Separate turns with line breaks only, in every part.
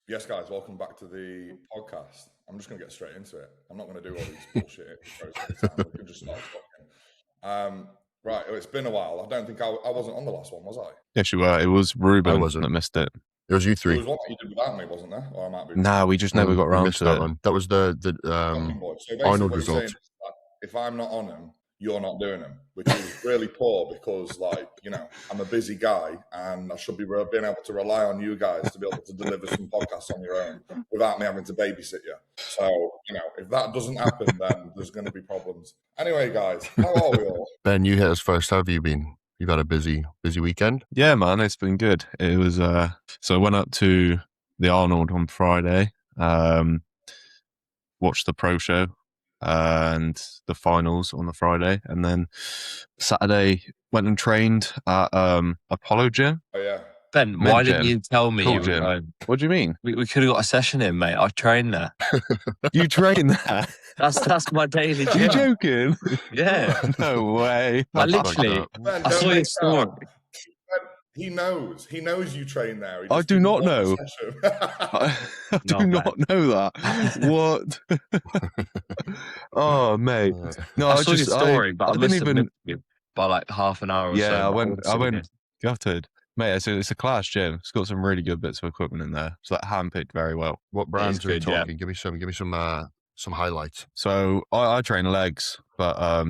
Yes, guys, welcome back to the podcast. I'm just going to get straight into it. I'm not going to do all these bullshit intros every time. We can just start talking. Right, it's been a while. I don't think I wasn't on the last one, was I?
Yes, you were. It was Ruben
I wasn't.
that missed it.
It was you
There
three.
was one that you did without me, wasn't there? Or I might be.
Nah, we just never got
We
around
missed
to
that
it.
one. That was the
Fucking boy. So basically
Arnold
what you're saying
result.
is that if I'm not on them, you're not doing them, which is really poor because, like, you know, I'm a busy guy and I should be being able to rely on you guys to be able to deliver some podcasts on your own without me having to babysit you. So, you know, if that doesn't happen, then there's going to be problems. Anyway, guys, how are we all?
Ben, you hit us first. How have you been? You've had a busy weekend.
Yeah, man, it's been good. It was so I went up to the Arnold on Friday, watched the pro show and the finals on the Friday, and then Saturday went and trained at Apollo Gym.
Oh, yeah.
Ben,
Mint
why didn't
gym.
you tell me
Cool
you were
gym.
going?
What do you mean?
We could have got a session in, mate. I trained there.
You train there?
That's my daily
You
gym.
joking?
Yeah.
No way.
I
That's
literally,
fucked up.
Ben,
I
don't
saw
make
your story.
Ben, he knows. He knows you train there. He
I
just
do
didn't
not
want the
know.
session.
I do
No,
not know that. What? Oh, mate. No,
I saw your story, but I
didn't
must have
even.
missed you by like half an hour or so.
Yeah, I
but
went gutted. Mate, it's a class gym. It's got some really good bits of equipment in there. It's like handpicked very well.
What brands are we
good, yeah.
talking? Give me some highlights.
So I train legs, but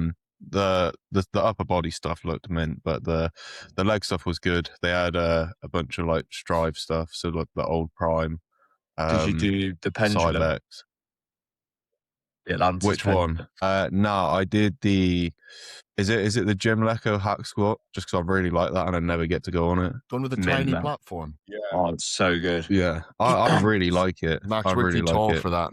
the upper body stuff looked mint, but the leg stuff was good. They had a bunch of like Strive stuff, so like the old Prime.
Did you do the pendulum?
Cybex.
The Atlantis
Which
pendulum?
one? No, I did the. Is it the Jim Lecco hack squat? Just because I really like that and I never get to go on it.
Done with a
Mint,
tiny
man.
platform.
Yeah.
Oh, it's so good.
Yeah, I really like it.
Max,
I
we're
really
too
like
tall
it.
for that.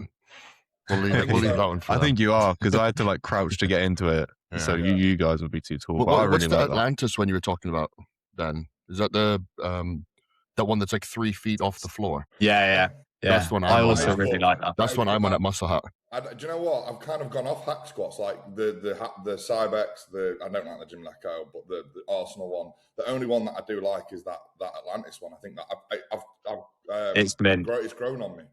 We'll leave that one for
I
them.
think you are, because I had to like crouch to get into it.
Yeah.
So
Yeah.
you guys would be too tall. But I
What's
really
the
like that.
Atlantis when you were talking about then? Is that the that one that's like 3 feet off the floor?
Yeah.
That's the one
I
I'm on
also
at.
really like that.
That's when I'm on at Muscle Hut.
Do you know what? I've kind of gone off hack squats, like the Cybex. I don't like the Jim Lecco, but the Arsenal one. The only one that I do like is that Atlantis one. I think that I've
It's mint.
it's grown on me.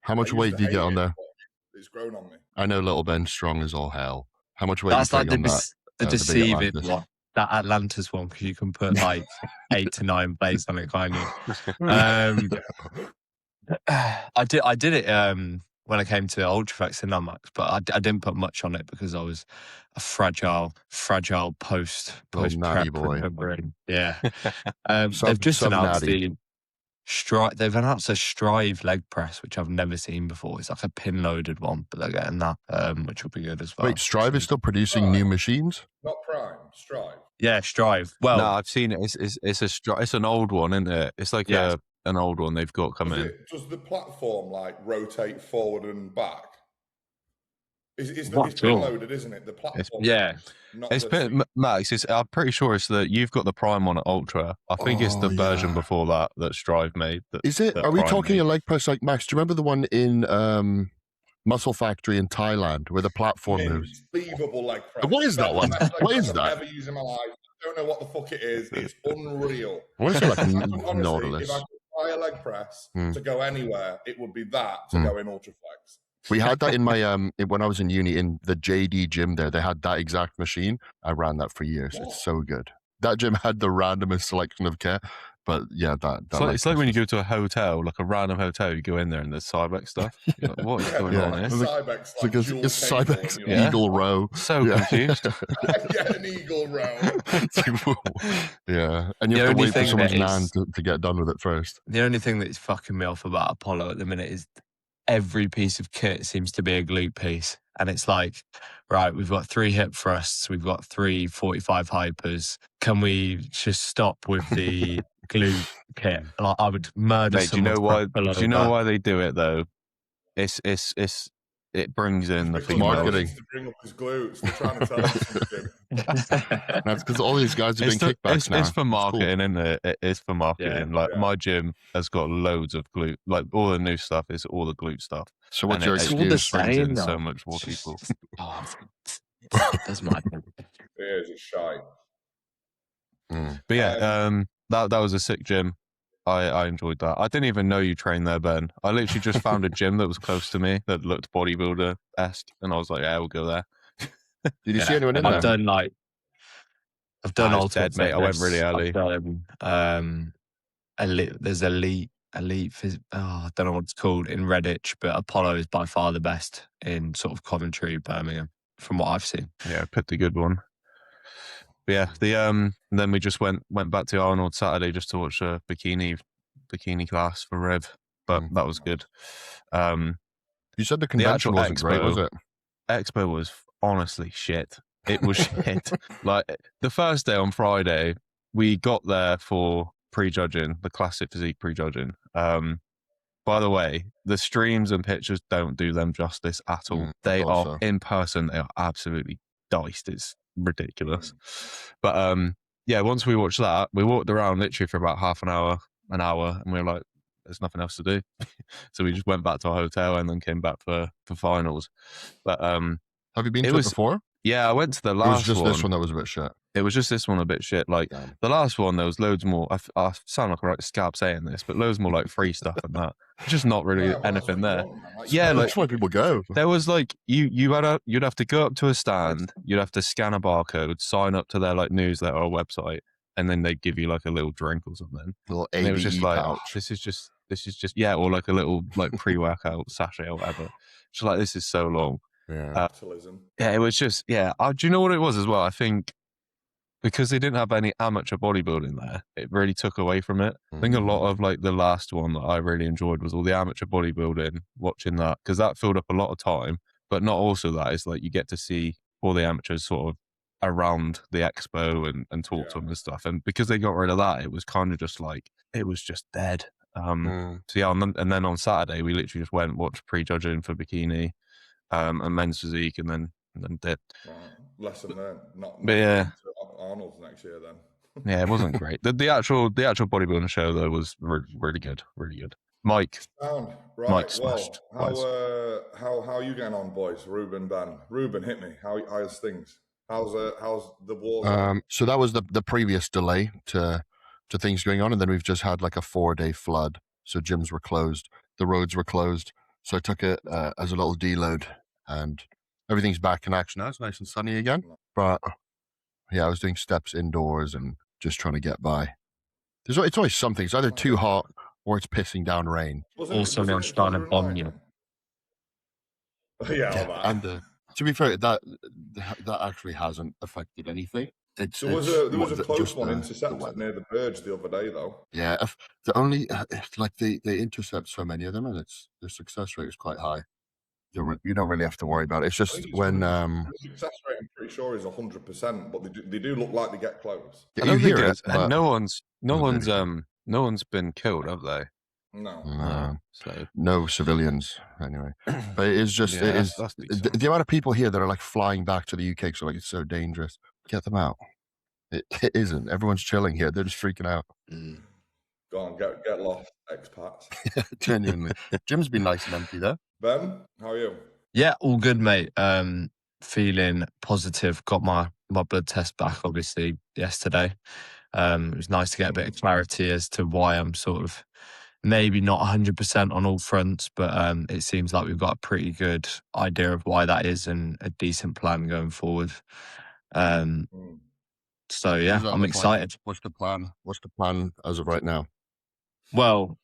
How much
I
weight
used
do
to
you get
hate
on
it,
there?
but it's grown on me.
I know little Ben's strong as all hell. How much weight
That's
do you
like
take
the
on that?
the
the big
deceiving
Atlantis.
one. That Atlantis one, because you can put like 8 to 9 plates on it, can't you? I did it when I came to Ultraflex in Namax, but I didn't put much on it because I was a fragile post
Little natty
prep
boy.
recovering. Yeah.
Sub-
they've just
sub
announced
natty.
the Strive. They've announced a Strive leg press, which I've never seen before. It's like a pin loaded one, but they're getting that, which will be good as well.
Wait, Strive is still producing new machines?
Not Prime, Strive.
Yeah, Strive. Well,
No, I've seen it. It's an old one, isn't it? It's like
Yeah.
an old one they've got coming.
Does the platform like rotate forward and back? It's
What
pin
tool?
loaded, isn't it? The platform.
yeah.
Not
It's
the
Max. I'm pretty sure it's that you've got the Prime one at Ultra. I think it's the
Oh,
version
yeah.
before that Strive made.
Is it?
that
Are we
Prime
talking
made.
a leg press like Max? Do you remember the one in Muscle Factory in Thailand where the platform moves?
unbelievable leg press.
What is that
That's
one?
the best leg
What is
press
that?
I've ever used in my life. I don't know what the fuck it is. It's unreal.
I want to say like
Honestly,
Nautilus.
if I could buy a leg press
Hmm.
to go anywhere, it would be that to go in Ultraflex.
We had that in my when I was in uni in the JD gym there. They had that exact machine. I ran that for years.
What?
It's so good. That gym had the randomest selection of kit, but yeah, that
It's like when you go to a hotel, like a random hotel, you go in there and there's Cybex stuff. You're like, what is going
Yeah.
on here?
It's
Cybex,
It's like
dual
it's
cable,
Cybex
and you're like,
Eagle Row.
So
Yeah.
confused.
yeah, an eagle row.
It's like, whoa. Yeah, and you
The
have to
only
wait for
thing
someone's
that
nan
is-
to get done with it first.
The only thing that's fucking me off about Apollo at the minute is every piece of kit seems to be a glute piece. And it's like, right, we've got 3 hip thrusts, we've got 3 45 hypers. Can we just stop with the glute kit? Like, I would murder
Mate, do you know
someone's
why?
prep below
Do you know
that.
why they do it though? It brings in the
Because
females.
Marketing.
to bring up his glutes. They're trying to tell him something.
That's because all these guys are doing
It's, the-
kickbacks
it's,
now.
it's for marketing, isn't it? It is for marketing. Like
yeah.
my gym has got loads of glute. Like all the new stuff is all the glute stuff.
So what's
And
your
it
It's all the
excuse?
brings in
same,
so
though.
much more people.
Oh, it does matter.
It is, it's shy.
Mm.
But yeah, that was a sick gym. I enjoyed that. I didn't even know you trained there, Ben. I literally just found a gym that was close to me that looked bodybuilder-esque, and I was like, yeah, we'll go there.
Did you see anyone in
I've
there?
done
It was
Ultimate
dead, mate. I went
Fitness.
really early.
I've done there's Elite. I don't know what it's called in Redditch, but Apollo is by far the best in sort of Coventry, Birmingham, from what I've seen.
Yeah, I picked a good one. But yeah, then we just went back to Arnold Saturday just to watch a bikini class for Rev, but that was good.
You said the convention wasn't great, was it?
Expo was honestly shit. It was shit. Like the first day on Friday, we got there for prejudging, the classic physique prejudging. By the way, the streams and pictures don't do them justice at all. They are in person. They are absolutely diced. It's ridiculous. But yeah, once we watched that, we walked around literally for about half an hour, and we were like, there's nothing else to do. So we just went back to our hotel and then came back for finals. But
have you been to it before?
Yeah, I went to the last one.
It was just this one that was a bit shit.
It was just this one a bit shit. Like the last one, there was loads more. I sound like a right scab saying this, but loads more like free stuff and that. Just not really anything there. Yeah, like
that's why people go.
There was like you'd have to go up to a stand, you'd have to scan a barcode, sign up to their like newsletter or website, and then they'd give you like a little drink or something.
A little
and it was just like,
pouch.
This is just or like a little like pre-workout sachet or whatever. Just like this is so long.
Yeah,
yeah, it was just do you know what it was as well? I think because they didn't have any amateur bodybuilding there, it really took away from it. I think a lot of like the last one that I really enjoyed was all the amateur bodybuilding, watching that, because that filled up a lot of time. But not also that is like you get to see all the amateurs sort of around the expo and talk to them and stuff. And because they got rid of that, it was kind of just like it was just dead. So yeah, and then on Saturday we literally just went watched prejudging for bikini. And men's physique, and then did.
Lesson learned. Not Arnold's next year then.
Yeah, it wasn't great. The actual bodybuilding show though was really good, really good. Mike smashed.
How are you getting on, boys? Ruben, Ben. Ruben, hit me. How's things? How's the war?
So that was the previous delay to things going on, and then we've just had like a 4-day flood. So gyms were closed, the roads were closed. So I took it as a little deload, and everything's back in action now. It's nice and sunny again. But yeah, I was doing steps indoors and just trying to get by. It's always something. It's either too hot or it's pissing down rain.
Also, I'm trying to bomb you.
Yeah,
and to be fair, that actually hasn't affected anything.
There was a close one intercepted near the Burge the other day, though.
Yeah, the only like they intercept so many of them, and their success rate is quite high. You don't really have to worry about it. It's just when
the success rate, I'm pretty sure, is 100%, but they do look like they get close.
You hear it,
and no one's been killed, have they?
No.
So
no civilians anyway. But it is just the amount of people here that are like flying back to the UK, so like it's so dangerous. Get them out. It isn't. Everyone's chilling here. They're just freaking out.
Go on, get lost, expats.
Genuinely. Gym's been nice and empty there.
Ben, how are you?
Yeah, all good, mate. Feeling positive. Got my blood test back, obviously, yesterday. It was nice to get a bit of clarity as to why I'm sort of maybe not 100% on all fronts, but it seems like we've got a pretty good idea of why that is and a decent plan going forward. So yeah, I'm excited.
What's the plan? What's the plan as of right now?
Well,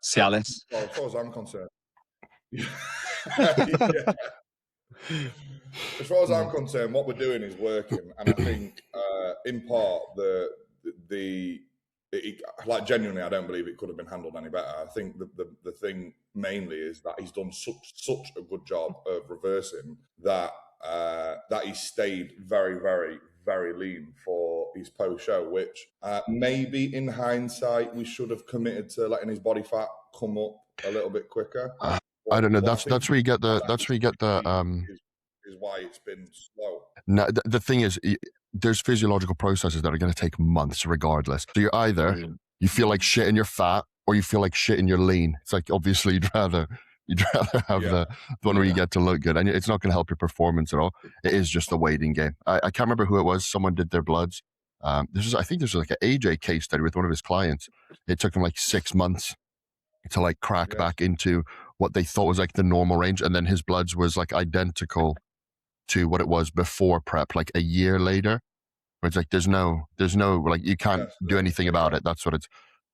Cialis.
Well, as far as I'm concerned, as far as I'm concerned, what we're doing is working, and I think in part like genuinely, I don't believe it could have been handled any better. I think the thing mainly is that he's done such a good job of reversing that he stayed very, very, very lean for his post-show, which maybe in hindsight we should have committed to letting his body fat come up a little bit quicker.
I don't know. That's where you get the
is why it's been slow.
No, the thing is, there's physiological processes that are going to take months regardless. So you're either you feel like shit and you're fat, or you feel like shit and you're lean. It's like obviously you'd rather have the one where you get to look good, and it's not going to help your performance at all. It is just a waiting game. I can't remember who it was. Someone did their bloods, I think this was like an AJ case study with one of his clients. It took him like 6 months to like crack back into what they thought was like the normal range, and then his bloods was like identical to what it was before prep, like a year later. Where it's like there's no like you can't do anything about it. That's what it's.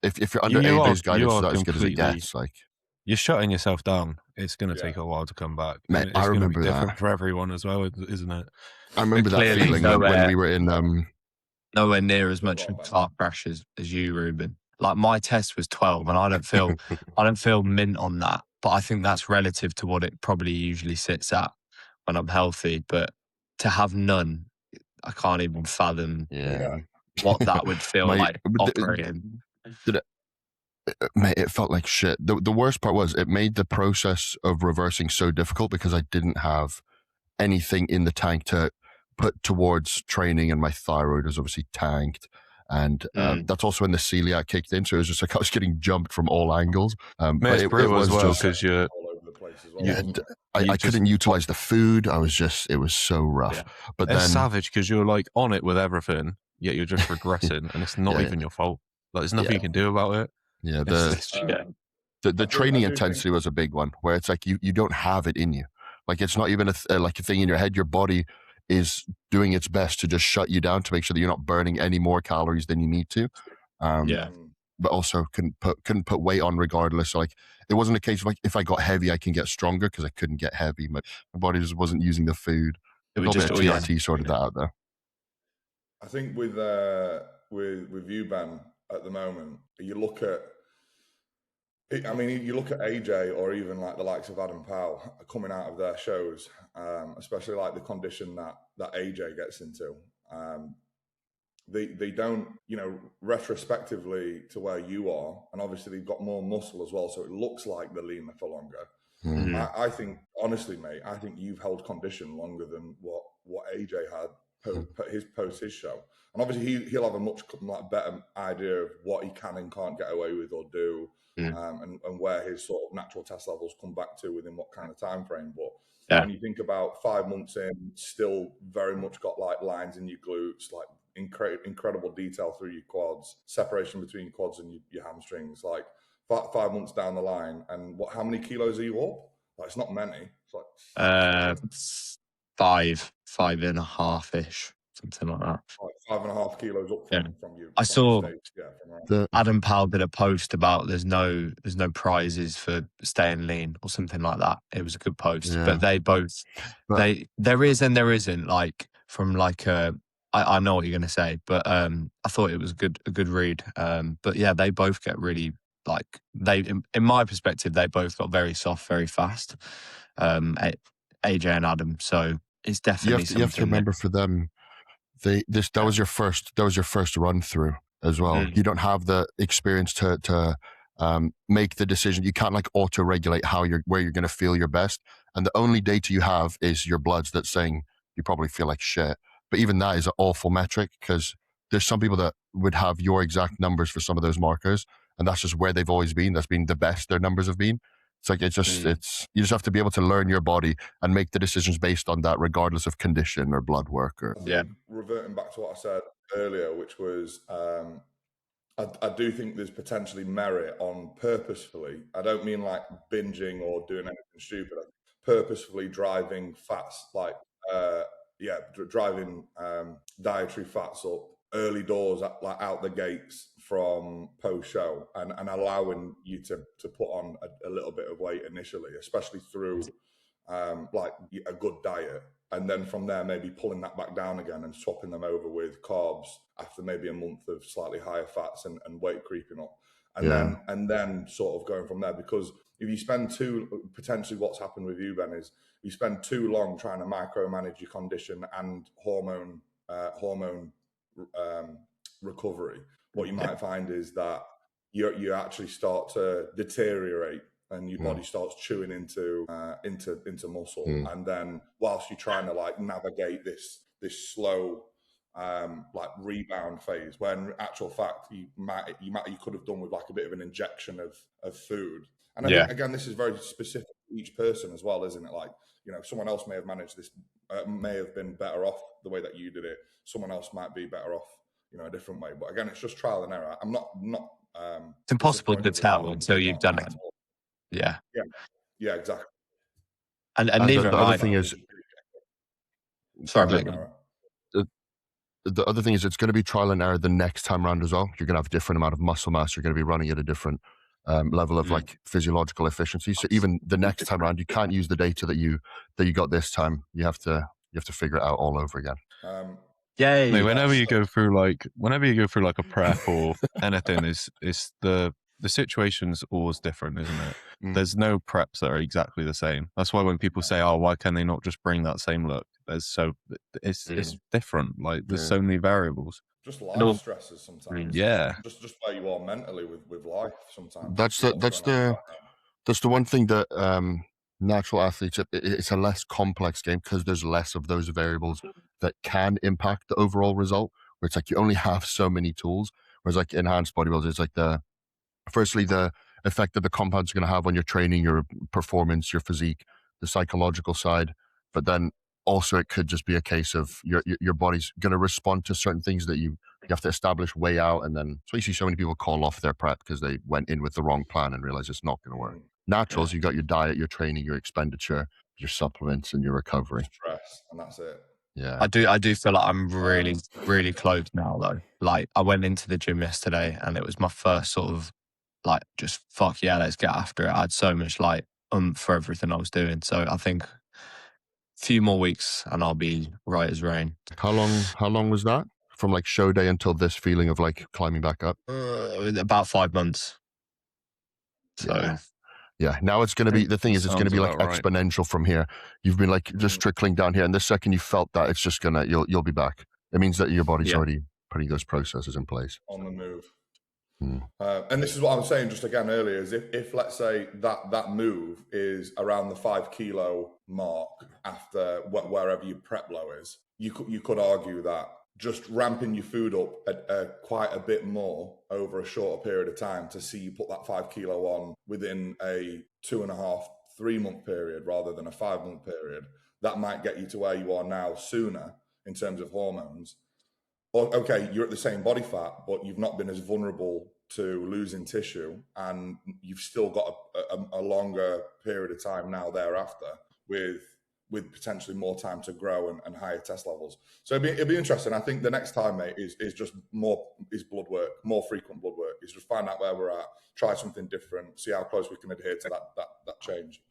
If you're under AJ's guidance, that's as good as it gets. Like
you're shutting yourself down. It's going to take a while to come back.
Mate,
it's going to be different for everyone as well, isn't it?
I remember that feeling when we were in
nowhere near as much car crash as you, Ruben. Like my test was 12, and I don't feel mint on that. But I think that's relative to what it probably usually sits at when I'm healthy. But to have none, I can't even fathom what that would feel like operating.
Mate, it felt like shit. The worst part was it made the process of reversing so difficult because I didn't have anything in the tank to put towards training, and my thyroid was obviously tanked. And that's also when the celiac kicked in. So it was just like I was getting jumped from all angles.
But it was just because you're
all over the place as well.
I couldn't utilize the food. It was so rough.
Yeah.
But
it's
then
savage because you're like on it with everything, yet you're just regressing, and it's not even your fault. Like there's nothing you can do about it.
Yeah, the training intensity was a big one, where it's like you don't have it in you. Like it's not even like a thing in your head. Your body is doing its best to just shut you down to make sure that you're not burning any more calories than you need to. But also couldn't put weight on regardless. So like it wasn't a case of like if I got heavy I can get stronger, because I couldn't get heavy. My body just wasn't using the food.
It was just
TRT sorted that out though.
I think with you, Ben, at the moment, you look at AJ or even like the likes of Adam Powell coming out of their shows, especially like the condition that AJ gets into. They don't, retrospectively to where you are, and obviously they've got more muscle as well, so it looks like they're leaner for longer. Mm-hmm. I think, honestly, mate, I think you've held condition longer than what AJ had post his show. And obviously he'll have a much better idea of what he can and can't get away with or do, and where his sort of natural test levels come back to within what kind of time frame. But when you think about 5 months in, still very much got like lines in your glutes, like incredible detail through your quads, separation between quads and your hamstrings, like 5 months down the line. And how many kilos are you up? Like, it's not many. It's like
5.5-ish, something like that.
Like 5.5 kilos up from you.
I saw Adam Powell did a post about there's no prizes for staying lean or something like that. It was a good post, but they both there is and there isn't, like from like I know what you're going to say, but I thought it was a good read. But yeah, they both get really like in my perspective, they both got very soft, very fast. AJ and Adam, so it's definitely
you have to remember for them, that was your first run through as well. You don't have the experience to make the decision. You can't like auto regulate where you're going to feel your best, and the only data you have is your bloods that's saying you probably feel like shit. But even that is an awful metric, because there's some people that would have your exact numbers for some of those markers, and that's just where they've always been. That's been the best their numbers have been. It's like you just have to be able to learn your body and make the decisions based on that, regardless of condition or blood work.
Reverting back to what I said earlier, which was I do think there's potentially merit on purposefully. I don't mean like binging or doing anything stupid. Purposefully driving fats, driving dietary fats up early doors, like out the gates from post show, and allowing you to put on a little bit of weight initially, especially through like a good diet, and then from there maybe pulling that back down again and swapping them over with carbs after maybe a month of slightly higher fats and weight creeping up, and then sort of going from there. Because if you spend potentially what's happened with you, Ben, is you spend too long trying to micromanage your condition and hormone recovery, what you might find is that you actually start to deteriorate, and your body starts chewing into muscle. And then whilst you're trying to like navigate this slow like rebound phase, when in actual fact you could have done with like a bit of an injection of food. And I think, again, this is very specific to each person as well, isn't it? Like, someone else may have managed this, may have been better off the way that you did it. Someone else might be better off a different way. But again, it's just trial and error. I'm not.
It's impossible to
disappointed with
tell
how
until you've done it. Yeah.
Yeah, exactly.
And neither
the
am
other
I.
thing is,
Sorry,
Trial
mate.
and error.
the other thing is it's going to be trial and error the next time round as well. You're going to have a different amount of muscle mass. You're going to be running at a different level of like physiological efficiency. So even the next time round, you can't use the data that you got this time. You have to figure it out all over again.
Mate, whenever you go through like a prep or anything, is the situation's always different, isn't it? There's no preps that are exactly the same. That's why when people say, "Oh, why can they not just bring that same look?" It's different. Like there's so many variables.
Just life stresses sometimes.
Yeah.
Just where you are mentally with life sometimes.
That's the one thing that natural athletes, it's a less complex game because there's less of those variables that can impact the overall result, where it's like you only have so many tools. Whereas like enhanced bodybuilders, it's like firstly the effect that the compounds are going to have on your training, your performance, your physique, the psychological side, but then also it could just be a case of your body's going to respond to certain things that you have to establish way out, and then so you see so many people call off their prep because they went in with the wrong plan and realize it's not going to work. Naturals, you got your diet, your training, your expenditure, your supplements, and your recovery.
Stress, and that's it.
Yeah,
I do feel like I'm really, really close now though. Like I went into the gym yesterday and it was my first sort of like just fuck yeah, let's get after it. I had so much like for everything I was doing. So I think a few more weeks and I'll be right as rain.
How long was that? From like show day until this feeling of like climbing back up?
About 5 months. So
yeah, now it's going to be, the thing is, it's going to be like exponential from here. You've been like just trickling down here, and the second you felt that, it's just gonna, you'll be back. It means that your body's already putting those processes in place.
On the move. And this is what I was saying just again earlier, is if let's say that move is around the 5 kilo mark after wherever your prep low is, you could argue that just ramping your food up quite a bit more over a shorter period of time to see you put that 5 kilo on within a 2.5-3 month period rather than a 5 month period, that might get you to where you are now sooner in terms of hormones. Or, okay, you're at the same body fat, but you've not been as vulnerable to losing tissue, and you've still got a longer period of time now thereafter with potentially more time to grow and higher test levels. So it'd be interesting. I think the next time, mate, is just blood work, more frequent blood work. Is just find out where we're at, try something different, see how close we can adhere to that change,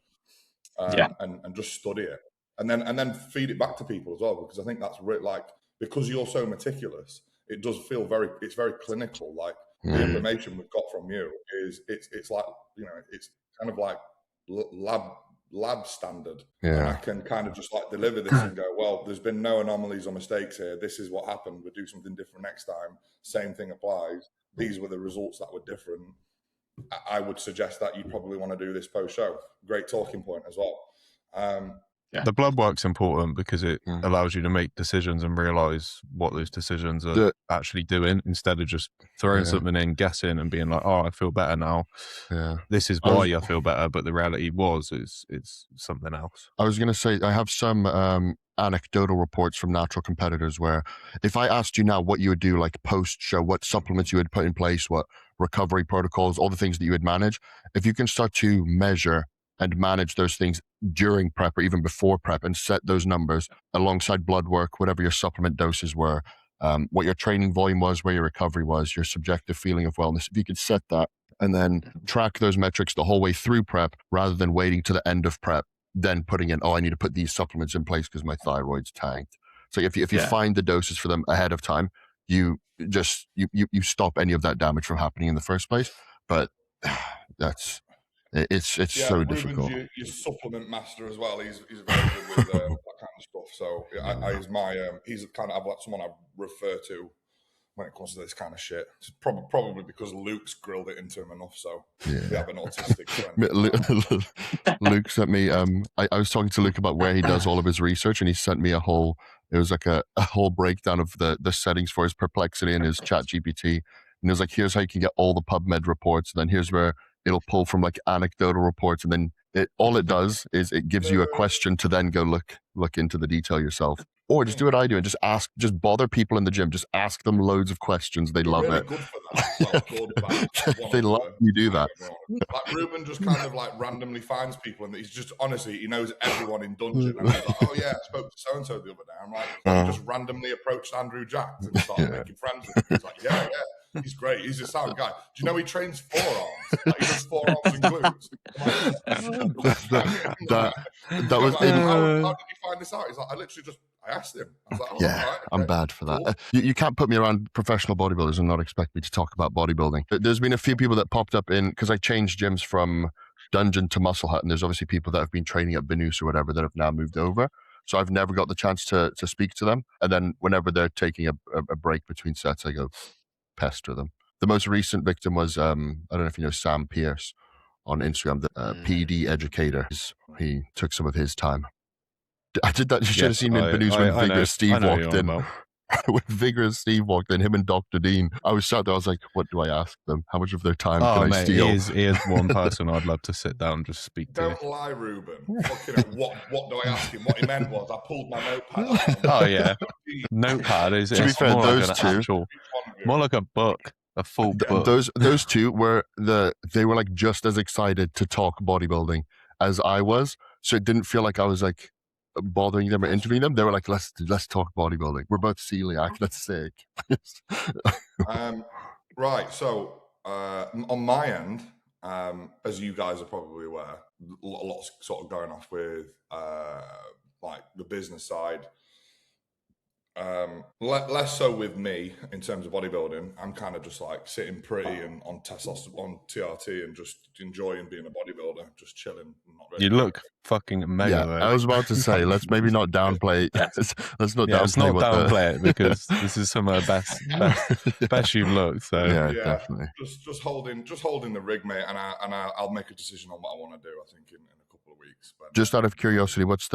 and just study it, and then feed it back to people as well, because I think that's like, because you're so meticulous, it does feel it's very clinical. Like the information we've got from you it's like, it's kind of like lab standard. And I can kind of just like deliver this and go, well, there's been no anomalies or mistakes here. This is what happened. We'll do something different next time. Same thing applies. These were the results that were different. I would suggest that you probably want to do this post-show. Great talking point as well.
The blood work's important because it allows you to make decisions and realize what those decisions are actually doing, instead of just throwing something in, guessing, and being like, "Oh, I feel better now. This is why I feel better." But the reality it's something else.
I was going to say, I have some anecdotal reports from natural competitors where if I asked you now what you would do, like post-show, what supplements you would put in place, what recovery protocols, all the things that you would manage, if you can start to measure and manage those things during prep or even before prep and set those numbers alongside blood work, whatever your supplement doses were, what your training volume was, where your recovery was, your subjective feeling of wellness, if you could set that and then track those metrics the whole way through prep rather than waiting to the end of prep, then putting in, I need to put these supplements in place because my thyroid's tanked. So if you find the doses for them ahead of time, you stop any of that damage from happening in the first place. But it's so
Ruben's
difficult.
Your supplement master as well. He's very good with that kind of stuff. So he's kind of someone I refer to when it comes to this kind of shit. It's probably because Luke's grilled it into him enough. So we have an autistic friend.
Luke sent me. I was talking to Luke about where he does all of his research, and he sent me a whole breakdown of the settings for his Perplexity and his Chat GPT. And it was like, here's how you can get all the PubMed reports. And then here's where it'll pull from like anecdotal reports, and then all it does is it gives you a question to then go look into the detail yourself. Or just do what I do and just bother people in the gym. Just ask them loads of questions. They love
really
it.
good for that. Well, quarterback,
They love you do that.
Like Ruben just kind of like randomly finds people, and he's just honestly he knows everyone in Dungeon. And he's like, oh yeah, I spoke to so and so the other day. I'm like, he just randomly approached Andrew Jacks and started making friends with him. He's like, yeah. He's great. He's a sound guy. Do you know he trains forearms? Like, he does forearms and glutes.
That was.
How did you find this out? He's like, I asked him. I was like,
yeah,
right,
I'm bad for that. Cool. You can't put me around professional bodybuilders and not expect me to talk about bodybuilding. There's been a few people that popped up because I changed gyms from Dungeon to Muscle Hut, and there's obviously people that have been training at Benus or whatever that have now moved over. So I've never got the chance to speak to them. And then whenever they're taking a break between sets, I go pester them. The most recent victim was, I don't know if you know Sam Pierce on Instagram, the PD educator. He took some of his time. I did that. You should have seen me in Benus when Vigorous Steve walked in. When Vigorous Steve walked in, him and Dr. Dean, I was sat there, I was like, what do I ask them? How much of their time can I steal?
He is one person I'd love to sit down and just speak to.
Don't lie, Ruben. Fucking what do I ask him? What he meant was I pulled my notepad out.
Oh, yeah. Notepad is
to be fair,
more
those
like an actual, more like a book. A full book.
Those two were they were like just as excited to talk bodybuilding as I was. So it didn't feel like I was like bothering them or interviewing them. They were like, let's talk bodybuilding. We're both celiac. That's sick.
Right. So on my end, as you guys are probably aware, lots sort of going off with like the business side. Less so with me in terms of bodybuilding. I'm kind of just like sitting pretty and on testosterone, on TRT, and just enjoying being a bodybuilder, just chilling. Not really
you look fucking mega.
Yeah, I was about to say, let's maybe not downplay. Let's not
downplay it because this is some of the best you've looked. So
yeah, definitely.
Just holding the rig, mate, and I'll make a decision on what I want to do. I think in a couple of weeks. But
just out of curiosity, what's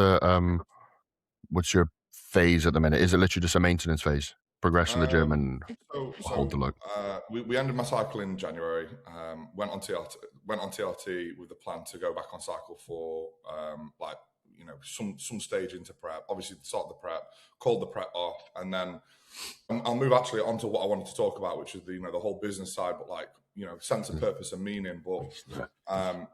your phase at the minute? Is it literally just a maintenance phase, progress in the gym and hold the look?
We ended my cycle in January, went on TRT with the plan to go back on cycle for some stage into prep. Obviously start the prep, called the prep off, and then I'll move actually onto what I wanted to talk about, which is the whole business side, but like sense of purpose and meaning. But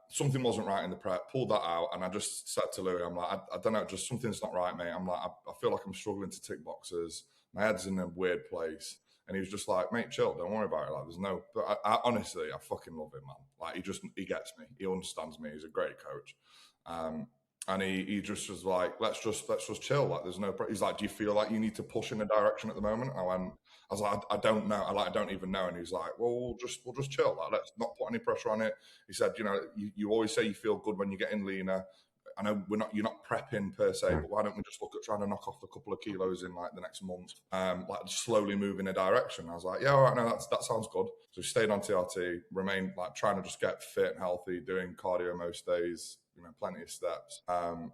something wasn't right in the prep, pulled that out, and I just said to Louis, I'm like, I don't know, just something's not right, mate. I'm like, I feel like I'm struggling to tick boxes. My head's in a weird place. And he was just like, mate, chill, don't worry about it. Like, there's no, but I honestly, I fucking love him, man. Like, he gets me. He understands me. He's a great coach. And he just was like, let's just chill. Like, there's no, he's like, do you feel like you need to push in a direction at the moment? And I was like, I don't know. I don't even know. And he's like, well, we'll just chill. Like, let's not put any pressure on it. He said, you always say you feel good when you're getting leaner. I know you're not prepping per se, but why don't we just look at trying to knock off a couple of kilos in like the next month, like slowly move in a direction. I was like, yeah, all right, no, that sounds good. So we stayed on TRT, remained like trying to just get fit and healthy, doing cardio most days, plenty of steps, and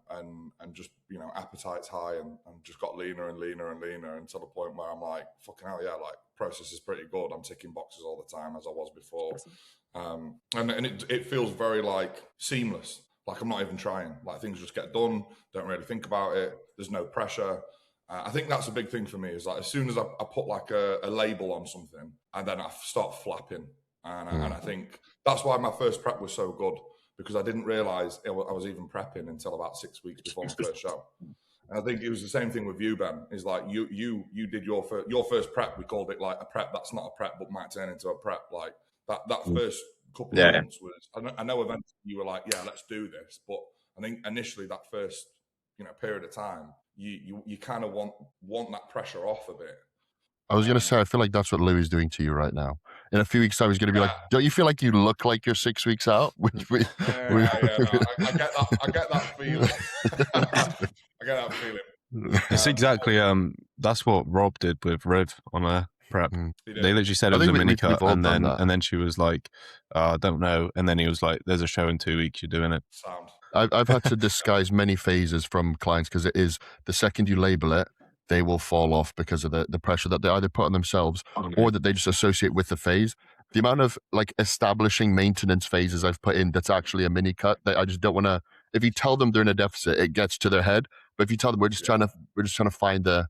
just appetite's high, and just got leaner and leaner and leaner until the point where I'm like, fucking hell, yeah, like process is pretty good. I'm ticking boxes all the time as I was before, and it feels very like seamless. Like I'm not even trying. Like things just get done. Don't really think about it. There's no pressure. I think that's a big thing for me. Is like as soon as I put like a label on something, and then I start flapping, and I think that's why my first prep was so good, because I didn't realize I was even prepping until about 6 weeks before my first show. And I think it was the same thing with you, Ben. Is like you did your first prep. We called it like a prep that's not a prep, but might turn into a prep. Like that first couple of months was, I know eventually you were like, yeah, let's do this, but I think initially that first period of time you kind of want that pressure off a bit.
I was going to say, I feel like that's what Louis is doing to you right now. In a few weeks time, he's going to be like, don't you feel like you look like you're 6 weeks out?
I get that feeling. I get that feeling.
It's exactly that's what Rob did with Riv on a prep. They literally said it was a mini cut, and then she was like, I don't know, and then he was like, there's a show in 2 weeks, you're doing it.
Sound.
I've had to disguise many phases from clients, because it is the second you label it, they will fall off because of the pressure that they either put on themselves or that they just associate with the phase. The amount of like establishing maintenance phases I've put in that's actually a mini cut, that I just don't want to, if you tell them they're in a deficit, it gets to their head. But if you tell them we're just trying to find the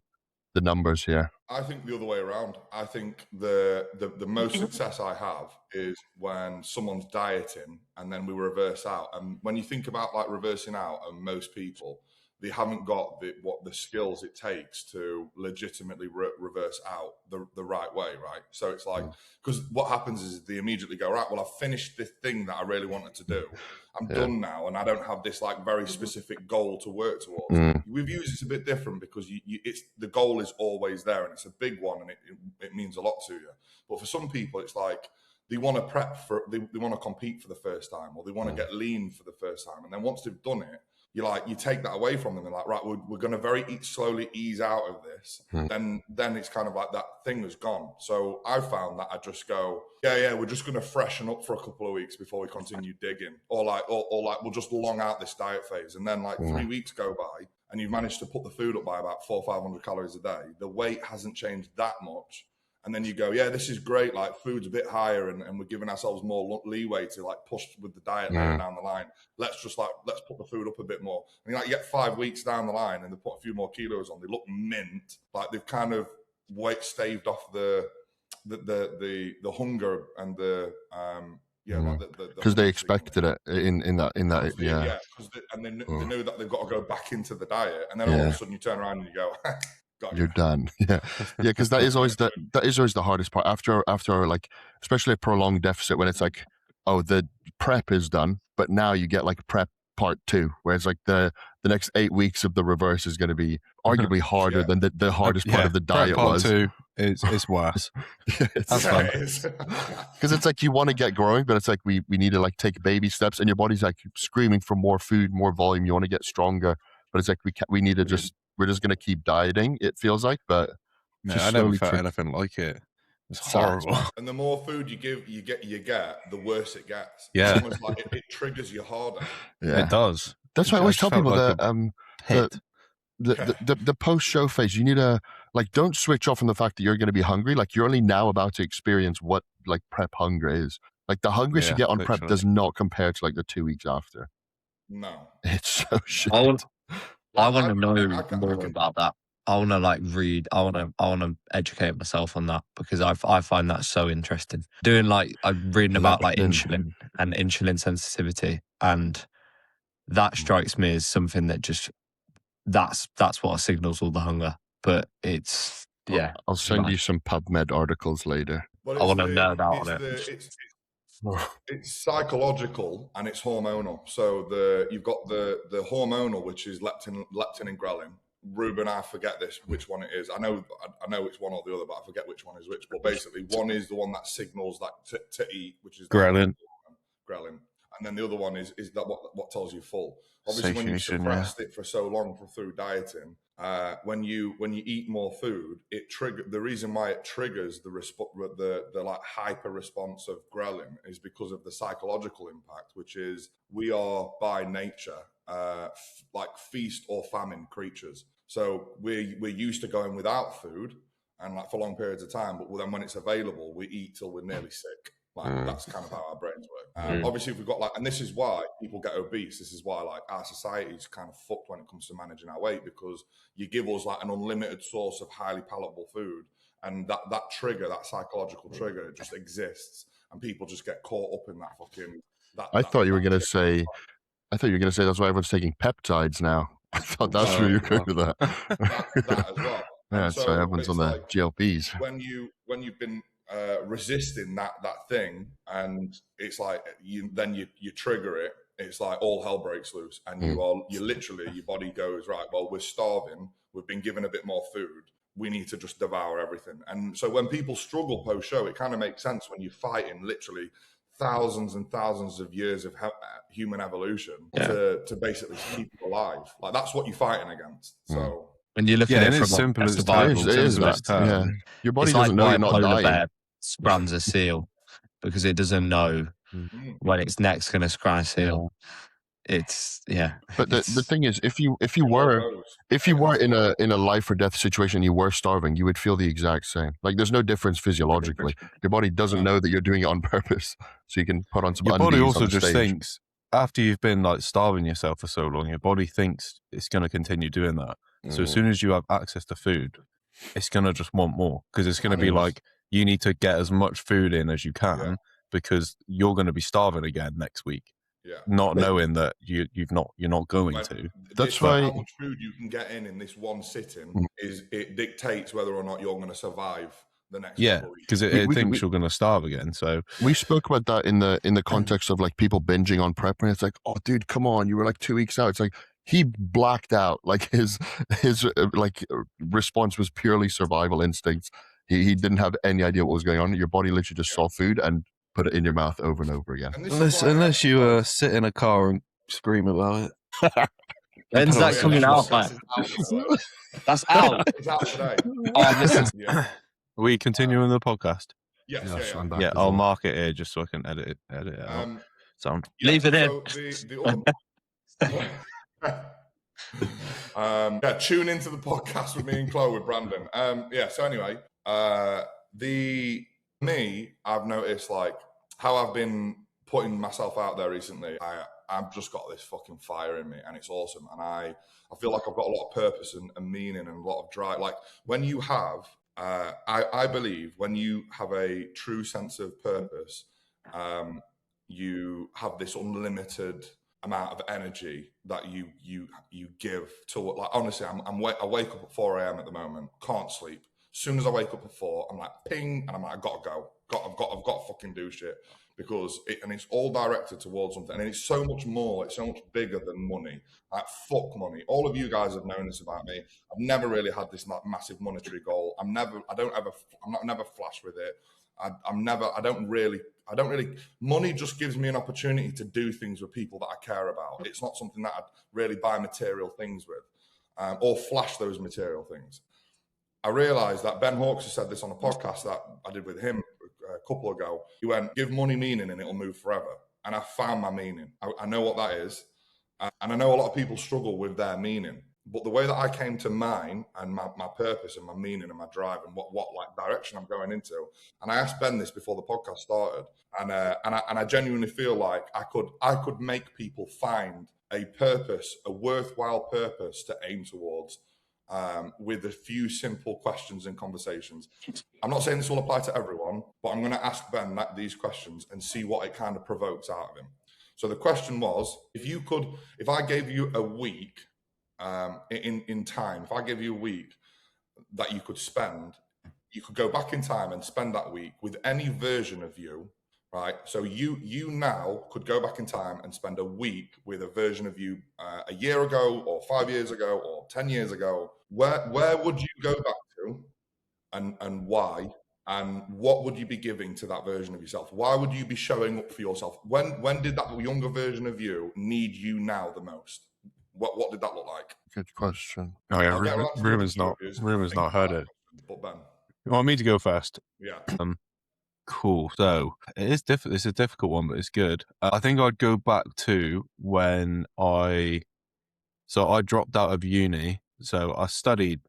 numbers here.
I think the other way around. I think the most success I have is when someone's dieting and then we reverse out. And when you think about like reversing out, and most people, they haven't got the skills it takes to legitimately reverse out the right way, right? So it's like, because what happens is they immediately go, right, well, I've finished this thing that I really wanted to do. I'm done now, and I don't have this like very specific goal to work towards. With you, it's a bit different because it's the goal is always there, and it's a big one, and it means a lot to you. But for some people, it's like they want to prep for, they want to compete for the first time, or they want to get lean for the first time, and then once they've done it, you take that away from them. They're like, right, we're going to slowly ease out of this. Then it's kind of like that thing is gone. So I found that I just go, we're just going to freshen up for a couple of weeks before we continue digging, or we'll just long out this diet phase. And then 3 weeks go by and you've managed to put the food up by about 400 or 500 calories a day. The weight hasn't changed that much. And then you go, this is great. Like food's a bit higher, and we're giving ourselves more leeway to like push with the diet later down the line. Let's put the food up a bit more. And you get 5 weeks down the line, and they put a few more kilos on. They look mint, like they've kind of staved off the hunger and
because they expected it in that
and they knew that they've got to go back into the diet, and then all of a sudden you turn around and you go.
You're done. Because that is always the hardest part after like, especially a prolonged deficit, when it's like, oh, the prep is done, but now you get like prep part 2, where it's like the next 8 weeks of the reverse is going to be arguably harder than the hardest part of the diet
part
was.
2 it's worse.
That's fun. Because it's like you want to get growing, but it's like we need to like take baby steps, and your body's like screaming for more food, more volume. You want to get stronger, but it's like we need to we're just going to keep dieting, it feels like, but
I never felt anything like it. It's horrible.
And the more food you get, the worse it gets.
Yeah.
It's almost like it triggers you harder.
Yeah. It does.
That's why I always tell people
like
the post-show phase, you need to, like, don't switch off from the fact that you're going to be hungry. Like, you're only now about to experience what, like, prep hunger is. Like, the hunger you get on prep does not compare to, like, the 2 weeks after.
No.
It's so shit.
I want to know more about that. I want to like read. I want to educate myself on that, because I find that so interesting. I'm reading about like insulin and insulin sensitivity, and that strikes me as something that just that's what signals all the hunger. But it's
I'll send you some PubMed articles later.
I want to nerd out on it.
It's psychological and it's hormonal. So you've got the hormonal, which is leptin and ghrelin. Ruben, I forget which one it is. I know it's one or the other, but I forget which one is which. But basically, one is the one that signals that to eat, which is
ghrelin.
And then the other one is that what tells you full. Obviously, when you suppressed it for so long through dieting, when you eat more food, the reason why it triggers the like hyper response of ghrelin is because of the psychological impact, which is we are by nature like feast or famine creatures. So we're used to going without food and like for long periods of time, but then when it's available, we eat till we're nearly sick. Like that's kind of how our brains work. Obviously, if we've got like, and this is why people get obese. This is why like our society is kind of fucked when it comes to managing our weight, because you give us like an unlimited source of highly palatable food, and that trigger, that psychological trigger, it just exists, and people just get caught up in that fucking.
I thought you were going to say that's why everyone's taking peptides now. I thought that's where you're going with that.
that as well.
Yeah, so everyone's on the like, GLPs.
When you've been resisting that thing, and it's like you trigger it, it's like all hell breaks loose, and you literally, your body goes, right, well, we're starving, we've been given a bit more food, we need to just devour everything. And so when people struggle post show, it kind of makes sense when you're fighting literally thousands and thousands of years of human evolution to basically keep you alive. Like that's what you're fighting against. So
when you look at it from
simple as
survival,
your body doesn't know you're not dying.
Runs a seal because it doesn't know when its neck's going to scry seal.
But the thing is, if you were in a life or death situation, you were starving, you would feel the exact same. Like there's no difference physiologically. Your body doesn't know that you're doing it on purpose, so you can put on some.
Your body also just thinks after you've been like starving yourself for so long, your body thinks it's going to continue doing that. So as soon as you have access to food, it's going to just want more, because it's going to be like, you need to get as much food in as you can because you're going to be starving again next week.
Yeah.
Not knowing that you're not going to.
That's why
how much food you can get in this one sitting it dictates whether or not you're going to survive the next couple of weeks.
Because it thinks you're going to starve again. So
we spoke about that in the context of like people binging on prep, and it's like, oh dude, come on, you were like 2 weeks out. It's like he blacked out. Like his like response was purely survival instincts. He didn't have any idea what was going on. Your body literally just saw food and put it in your mouth over and over again.
Unless you sit in a car and scream about it.
When's that coming out, man? That's out.
It's out today.
Oh, listen.
Yeah.
Are we continuing the podcast?
Yes.
I'm back
Yeah,
as
I'll
well.
mark it here just so I can edit it out. So
Leave it in.
Tune into the podcast with me and Chloe with Brandon. So anyway, I've noticed like how I've been putting myself out there recently. I've just got this fucking fire in me, and it's awesome. And I feel like I've got a lot of purpose and meaning and a lot of drive. Like when you have, I believe when you have a true sense of purpose, you have this unlimited amount of energy that you give to, like, honestly, I wake up at 4 a.m. at the moment, can't sleep. As soon as I wake up at 4, I'm like ping, and I'm like, I gotta go. I've got to fucking do shit, because it's all directed towards something, and it's so much more. It's so much bigger than money. Like fuck money. All of you guys have known this about me. I've never really had this like massive monetary goal. I'm not never flash with it. I don't really. Money just gives me an opportunity to do things with people that I care about. It's not something that I'd really buy material things with, or flash those material things. I realised that Ben Hawkes has said this on a podcast that I did with him a couple ago. He went, give money meaning and it'll move forever. And I found my meaning. I know what that is. And I know a lot of people struggle with their meaning. But the way that I came to mine and my purpose and my meaning and my drive and what like direction I'm going into, and I asked Ben this before the podcast started, and I genuinely feel like I could make people find a purpose, a worthwhile purpose to aim towards, with a few simple questions and conversations. I'm not saying this will apply to everyone, but I'm going to ask Ben these questions and see what it kind of provokes out of him. So the question was, if I gave you a week in time, if I give you a week that you could spend, you could go back in time and spend that week with any version of you, right? So you now could go back in time and spend a week with a version of you a year ago or 5 years ago or 10 years ago. Where would you go back to, and why? And what would you be giving to that version of yourself? Why would you be showing up for yourself? When did that younger version of you need you now the most? What did that look like?
Good question.
Oh yeah, Ruben's not heard it.
But Ben,
you want me to go first?
Yeah.
Cool. So it is difficult. It's a difficult one, but it's good. I think I'd go back to when I dropped out of uni. So I studied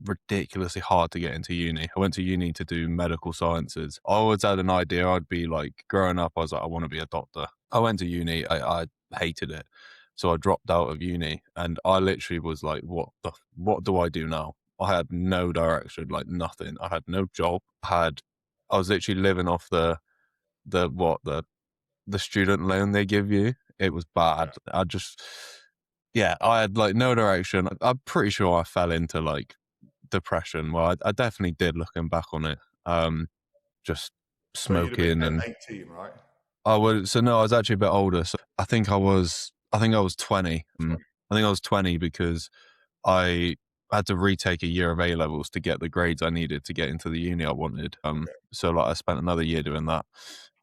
ridiculously hard to get into uni. I went to uni to do medical sciences. I always had an idea. I'd be like, growing up, I was like, I want to be a doctor. I went to uni. I hated it. So I dropped out of uni, and I literally was like, what do I do now? I had no direction, like nothing. I had no job. I was literally living off the student loan they give you. It was bad. I had like no direction. I'm pretty sure I fell into like depression. Well, I definitely did, looking back on it. Just smoking and
18, right?
I was actually a bit older. So I think I was 20. I think I was 20 because I had to retake a year of A levels to get the grades I needed to get into the uni I wanted. So like I spent another year doing that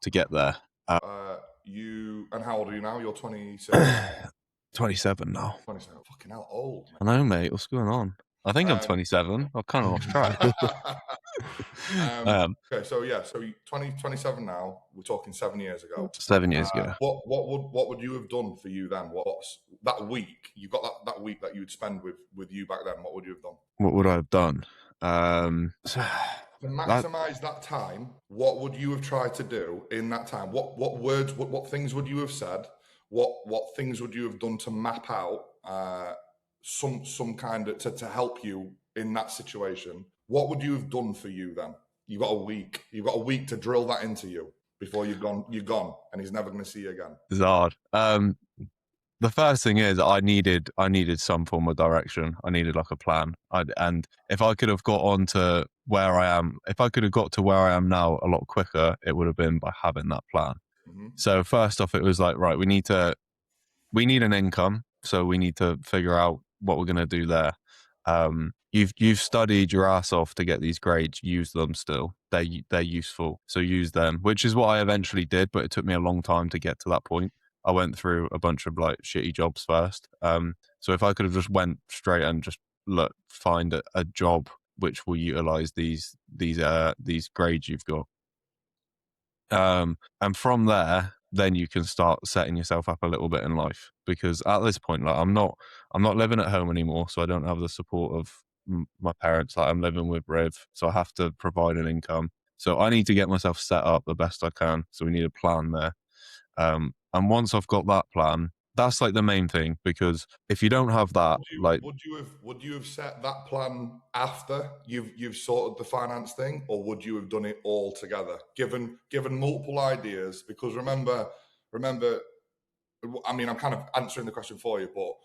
to get there.
And how old are you now? You're 27.
27 now.
27. Fucking hell, old. Man.
I know, mate. What's going on? I think I'm 27. I kind of lost track.
Okay, so 27 now. We're talking 7 years ago.
7 years ago.
What would you have done for you then? What's that week? You got that week that you'd spend with you back then. What would you have done?
What would I have done?
To maximize that time, what would you have tried to do in that time? What words, what things would you have said? what things would you have done to map out some kind of to help you in that situation? What would you have done for you then? You've got a week. You've got a week to drill that into you before you're gone, and he's never going to see you again.
It's hard. The first thing is I needed some form of direction. I needed like a plan. And if I could have got on to where I am, if I could have got to where I am now a lot quicker, it would have been by having that plan.
Mm-hmm.
So first off, it was like, right, we need an income. So we need to figure out what we're going to do there. You've studied your ass off to get these grades. Use them still. They're useful. So use them, which is what I eventually did. But it took me a long time to get to that point. I went through a bunch of like shitty jobs first. So if I could have just went straight and just find a job which will utilize these grades you've got. And from there, then you can start setting yourself up a little bit in life, because at this point, like I'm not living at home anymore, so I don't have the support of my parents. Like I'm living with Riv, so I have to provide an income. So I need to get myself set up the best I can. So we need a plan there. And once I've got that plan, that's like the main thing, because if you don't have that,
would you have set that plan after you've sorted the finance thing, or would you have done it all together, given multiple ideas? Because remember, I mean, I'm kind of answering the question for you, but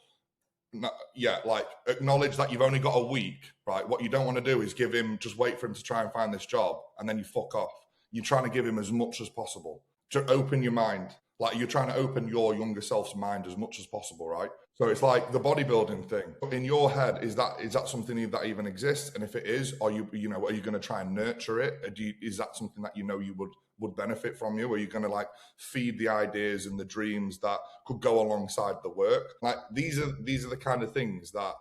like acknowledge that you've only got a week, right? What you don't want to do is just wait for him to try and find this job and then you fuck off. You're trying to give him as much as possible to open your mind. Like you're trying to open your younger self's mind as much as possible, right? So it's like the bodybuilding thing. In your head, is that something that even exists? And if it is, are you going to try and nurture it? Is that something that you would benefit from you? Are you going to like feed the ideas and the dreams that could go alongside the work? Like these are the kind of things that.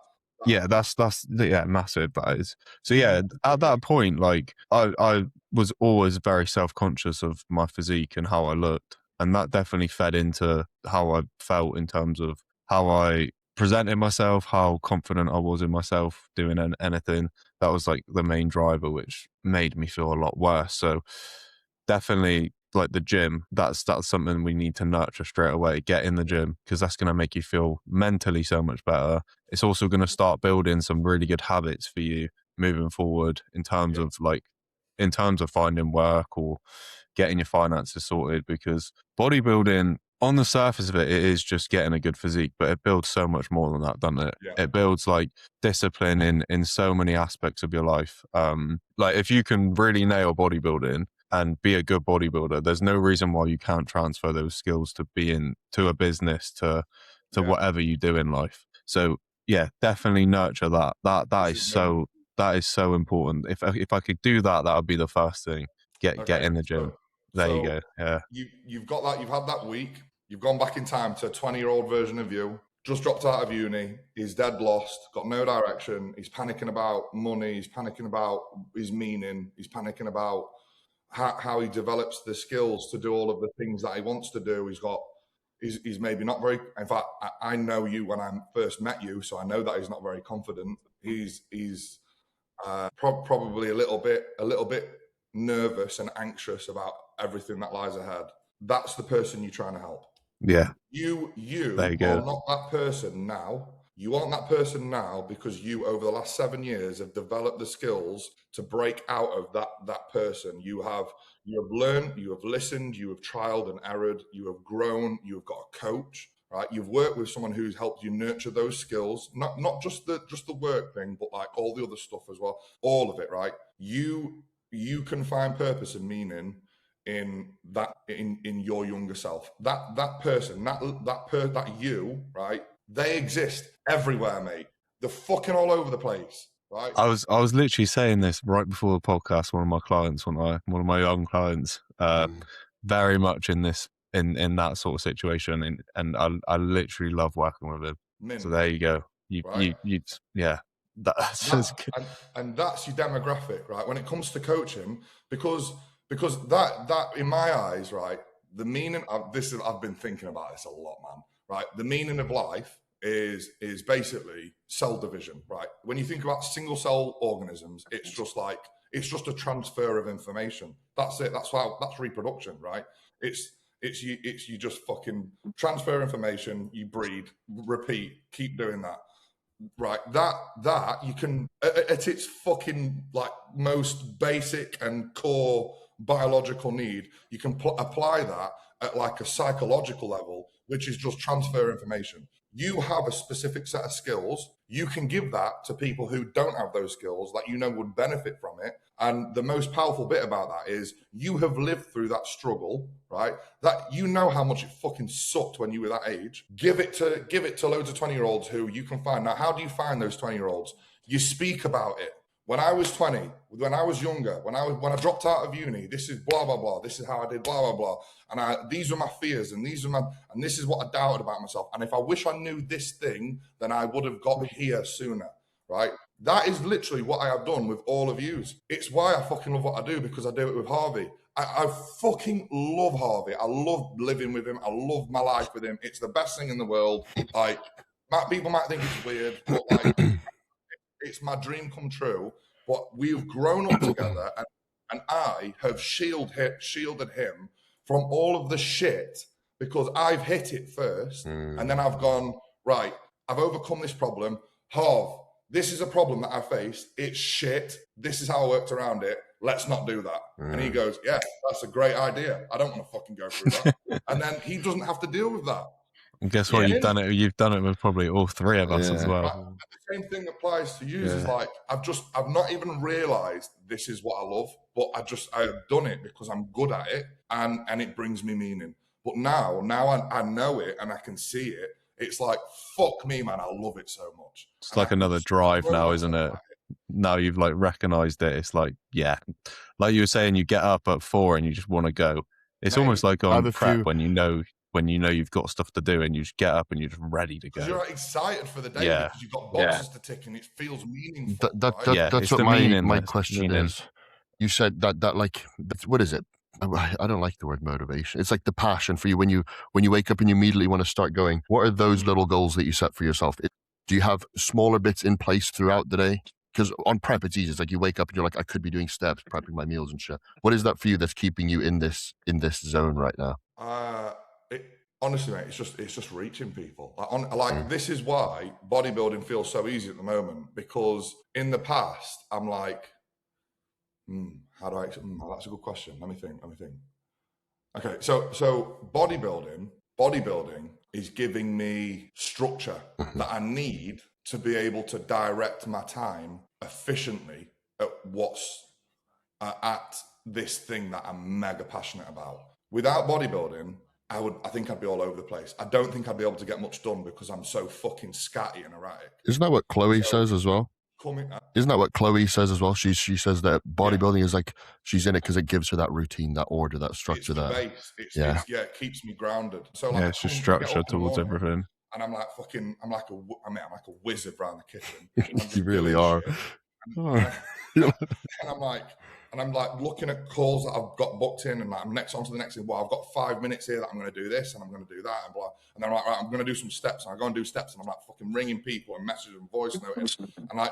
Yeah, that's massive. That is. So yeah, at that point, like I was always very self-conscious of my physique and how I looked. And that definitely fed into how I felt in terms of how I presented myself, how confident I was in myself doing anything. That was like the main driver, which made me feel a lot worse. So definitely like the gym, that's something we need to nurture straight away. Get in the gym, because that's going to make you feel mentally so much better. It's also going to start building some really good habits for you moving forward in terms of finding work or getting your finances sorted, because bodybuilding, on the surface of it is just getting a good physique, but it builds so much more than that, doesn't it? Yeah. It builds like discipline in so many aspects of your life. Like if you can really nail bodybuilding and be a good bodybuilder, there's no reason why you can't transfer those skills to a business, to whatever you do in life. So yeah, definitely nurture that. That is so important. If I could do that, that would be the first thing. Get in the gym. There you go. Yeah.
You've got that. You've had that week. You've gone back in time to a 20-year-old version of you. Just dropped out of uni. He's dead lost. Got no direction. He's panicking about money. He's panicking about his meaning. He's panicking about how he develops the skills to do all of the things that he wants to do. He's maybe not very. In fact, I know you when I first met you, so I know that he's not very confident. He's probably a little bit nervous and anxious about everything that lies ahead. That's the person you're trying to help.
Yeah.
You are not that person now. You aren't that person now because you, over the last 7 years, have developed the skills to break out of that person. You have learned, you have listened, you have trialed and errored, you have grown, you have got a coach, right? You've worked with someone who's helped you nurture those skills, not just the work thing, but like all the other stuff as well, all of it, right? You can find purpose and meaning in your younger self. That person, that you, right? They exist everywhere, mate. They're fucking all over the place, right?
I was literally saying this right before the podcast. One of my clients, one of my young clients, very much in that sort of situation, and I literally love working with him. So there you go. Yeah. That's
and that's your demographic, right? When it comes to coaching, because that in my eyes, right, the meaning of this, I've been thinking about this a lot, man. Right, the meaning of life is basically cell division, right? When you think about single cell organisms, it's just a transfer of information. That's it. That's reproduction, right? It's you just fucking transfer information, you breed, repeat, keep doing that. Right, that you can at its fucking like most basic and core biological need, you can apply that at like a psychological level, which is just transfer information. You have a specific set of skills. You can give that to people who don't have those skills that you know would benefit from it. And the most powerful bit about that is you have lived through that struggle, right? That you know how much it fucking sucked when you were that age. Give it to loads of 20-year-olds who you can find. Now, how do you find those 20-year-olds? You speak about it. When I was 20, when I was younger, when I dropped out of uni, this is blah blah blah. This is how I did blah blah blah. And these were my fears, and this is what I doubted about myself. And if I wish I knew this thing, then I would have got here sooner, right? That is literally what I have done with all of yous. It's why I fucking love what I do, because I do it with Harvey. I fucking love Harvey. I love living with him. I love my life with him. It's the best thing in the world. Like, people might think it's weird, but like, it's my dream come true. But we've grown up together, and I have shielded him from all of the shit because I've hit it first, and then I've gone, right, I've overcome this problem. Harv, this is a problem that I face. It's shit. This is how I worked around it. Let's not do that. And he goes, yeah, that's a great idea. I don't want to fucking go through that. And then he doesn't have to deal with that.
And guess what? You've done it with probably all three of us as well.
Right. The same thing applies to you. Is like I've not even realized this is what I love, but I have done it because I'm good at it, and it brings me meaning. But now I know it and I can see it. It's like, fuck me, man, I love it so much.
It's like another drive now, isn't it? Now you've like recognized it. It's like, yeah, like you were saying, you get up at 4 and you just want to go. It's almost like on prep when you know you've got stuff to do and you just get up and you're just ready to go.
Because you're excited for the day because you've got boxes to tick and it feels meaningful.
That's what my question is. You said that like, what is it? I don't like the word motivation. It's like the passion for you when you wake up and you immediately want to start going. What are those little goals that you set for yourself? Do you have smaller bits in place throughout the day? Because on prep, it's easy. It's like you wake up and you're like, I could be doing steps, prepping my meals and shit. What is that for you that's keeping you in this zone right now?
Honestly, mate, it's just reaching people. This is why bodybuilding feels so easy at the moment, because in the past, I'm like, how do I? That's a good question. Let me think. Okay, so bodybuilding is giving me structure that I need to be able to direct my time efficiently at what's at this thing that I'm mega passionate about. Without bodybuilding, I think I'd be all over the place. I don't think I'd be able to get much done because I'm so fucking scatty and erratic.
Isn't that what Chloe says as well? Isn't that what Chloe says as well? She says that bodybuilding is like, she's in it because it gives her that routine, that order, that structure.
It's the base. It keeps me grounded. So like,
it's just structure towards everything.
And I'm like a wizard around the kitchen.
You really are.
And I'm like looking at calls that I've got booked in, and like I'm next on to the next thing. Well, I've got 5 minutes here that I'm going to do this and I'm going to do that and blah. And then I'm like, right, I'm going to do some steps, and I go and do steps, and I'm like fucking ringing people and messaging and voice notes, and like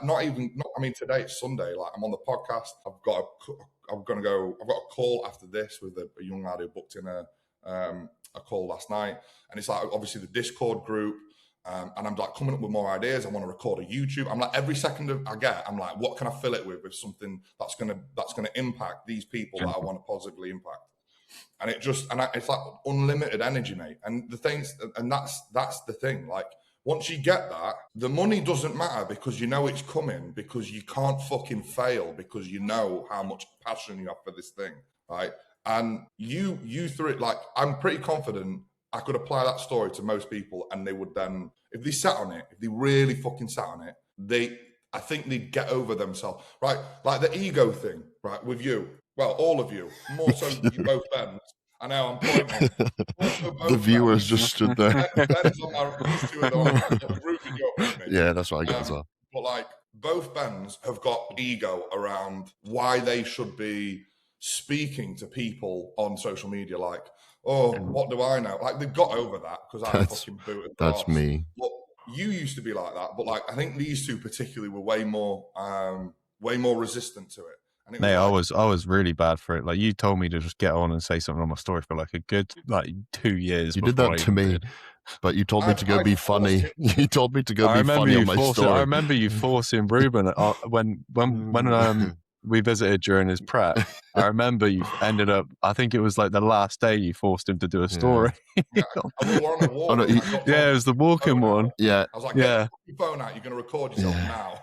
today it's Sunday. Like I'm on the podcast. I've got a call after this with a young lad who booked in a call last night, and it's like obviously the Discord group. And I'm like coming up with more ideas. I want to record a YouTube. I'm like every second I get, I'm like, what can I fill it with something that's gonna impact these people that I want to positively impact. And it's like unlimited energy, mate. And the things, and that's the thing. Like once you get that, the money doesn't matter because you know it's coming, because you can't fucking fail, because you know how much passion you have for this thing, right? And you through it, like I'm pretty confident I could apply that story to most people, and they would then, if they sat on it, if they really fucking sat on it, I think they'd get over themselves, right? Like the ego thing, right? With you, well, all of you, more so you both Bens. I know I'm pointing.
The viewers just stood there.
Ben's on my two of them. Rooting you up,
yeah, that's what I got as well.
But like both Bens have got ego around why they should be speaking to people on social media, like, oh, what do I know? Like they've got over that because I fucking booted.
That's me.
But you used to be like that, but like I think these two particularly were way more resistant to it. And it
Mate,
was
I was really bad for it. Like, you told me to just get on and say something on my story for like a good 2 years.
You did
before
that
I
to
even
me,
did.
but you told me to go be funny. You told me to go be funny on my story.
I remember you forcing Ruben when we visited during his prep. I remember you ended up. I think it was like the last day you forced him to do a story.
Yeah. We were on a walk.
Oh, no,
Yeah, it was the walking one.
Yeah.
I was like, get your phone out. You're going to record yourself now.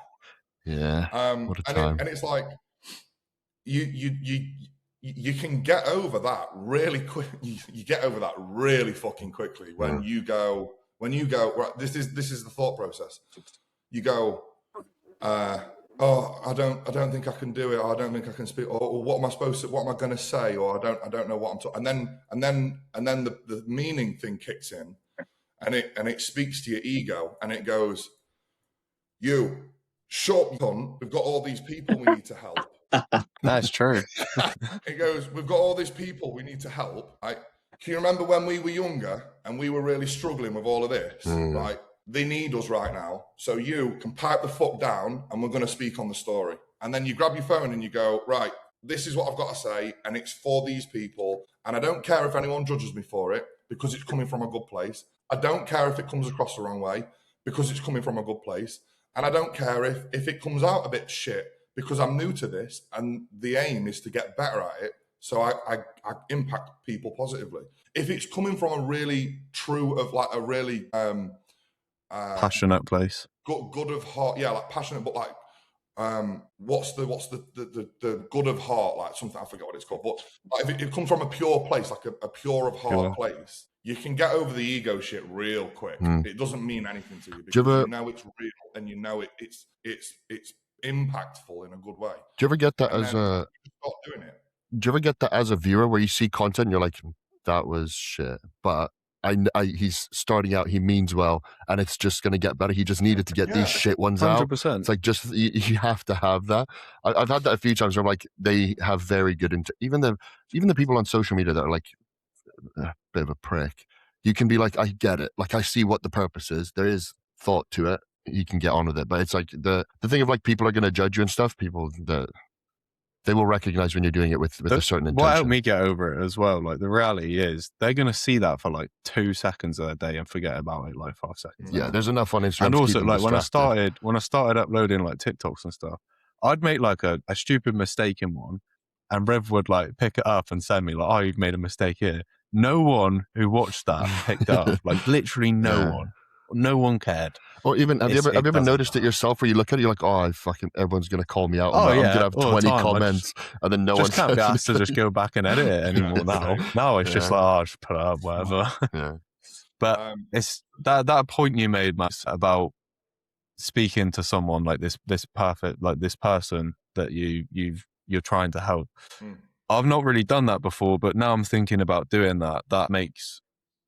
Yeah. What a time.
And it's like you can get over that really quick. You get over that really fucking quickly when you go right. This is the thought process. You go, oh, I don't think I can do it. Or I don't think I can speak. Or what am I supposed to? What am I going to say? Or I don't know what I'm talking. And then the meaning thing kicks in, and it speaks to your ego, and it goes, you shut cunt. We've got all these people we need to help.
That's true.
It goes, we've got all these people we need to help. Can you remember when we were younger and we were really struggling with all of this? Right? They need us right now. So you can pipe the fuck down and we're going to speak on the story. And then you grab your phone and you go, right, this is what I've got to say. And it's for these people. And I don't care if anyone judges me for it because it's coming from a good place. I don't care if it comes across the wrong way because it's coming from a good place. And I don't care if it comes out a bit shit because I'm new to this and the aim is to get better at it. So I impact people positively. If it's coming from a really true of like a really
passionate place,
good of heart, yeah, like passionate, but like what's the good of heart, like something, I forget what it's called, but like if it comes from a pure place, like a pure of heart place, you can get over the ego shit real quick. It doesn't mean anything to you because you know it's real and you know it's impactful in a good way.
Do you ever get that as a?
Stop doing it.
Do you ever get that as a viewer where you see content and you're like, that was shit, but he's starting out, he means well, and it's just going to get better. He just needed to get these shit ones
100%.
out. It's like just you have to have that. I've had that a few times where I'm like, they have very good even the people on social media that are like a bit of a prick. You can be like, I get it. Like I see what the purpose is. There is thought to it. You can get on with it, but it's like the thing of like people are going to judge you and stuff. People that they will recognize when you're doing it with a certain intention.
What helped me get over it as well, like the reality is they're going to see that for like 2 seconds of their day and forget about it like 5 seconds.
Yeah, there's enough on Instagram.
And also like when I started uploading like TikToks and stuff, I'd make like a stupid mistake in one and Rev would like pick it up and send me like, oh, you've made a mistake here. No one who watched that picked up, like literally no one cared.
Or even have you ever noticed it yourself where you look at it, you're like, oh, everyone's gonna call me out. I'm gonna have 20 comments, and then no one
can't be asked to just go back and edit it anymore now. Now it's just like, oh, just put it up, whatever.
Yeah.
But it's that point you made, Matt, about speaking to someone like this perfect, like this person that you're trying to help. I've not really done that before, but now I'm thinking about doing that. That makes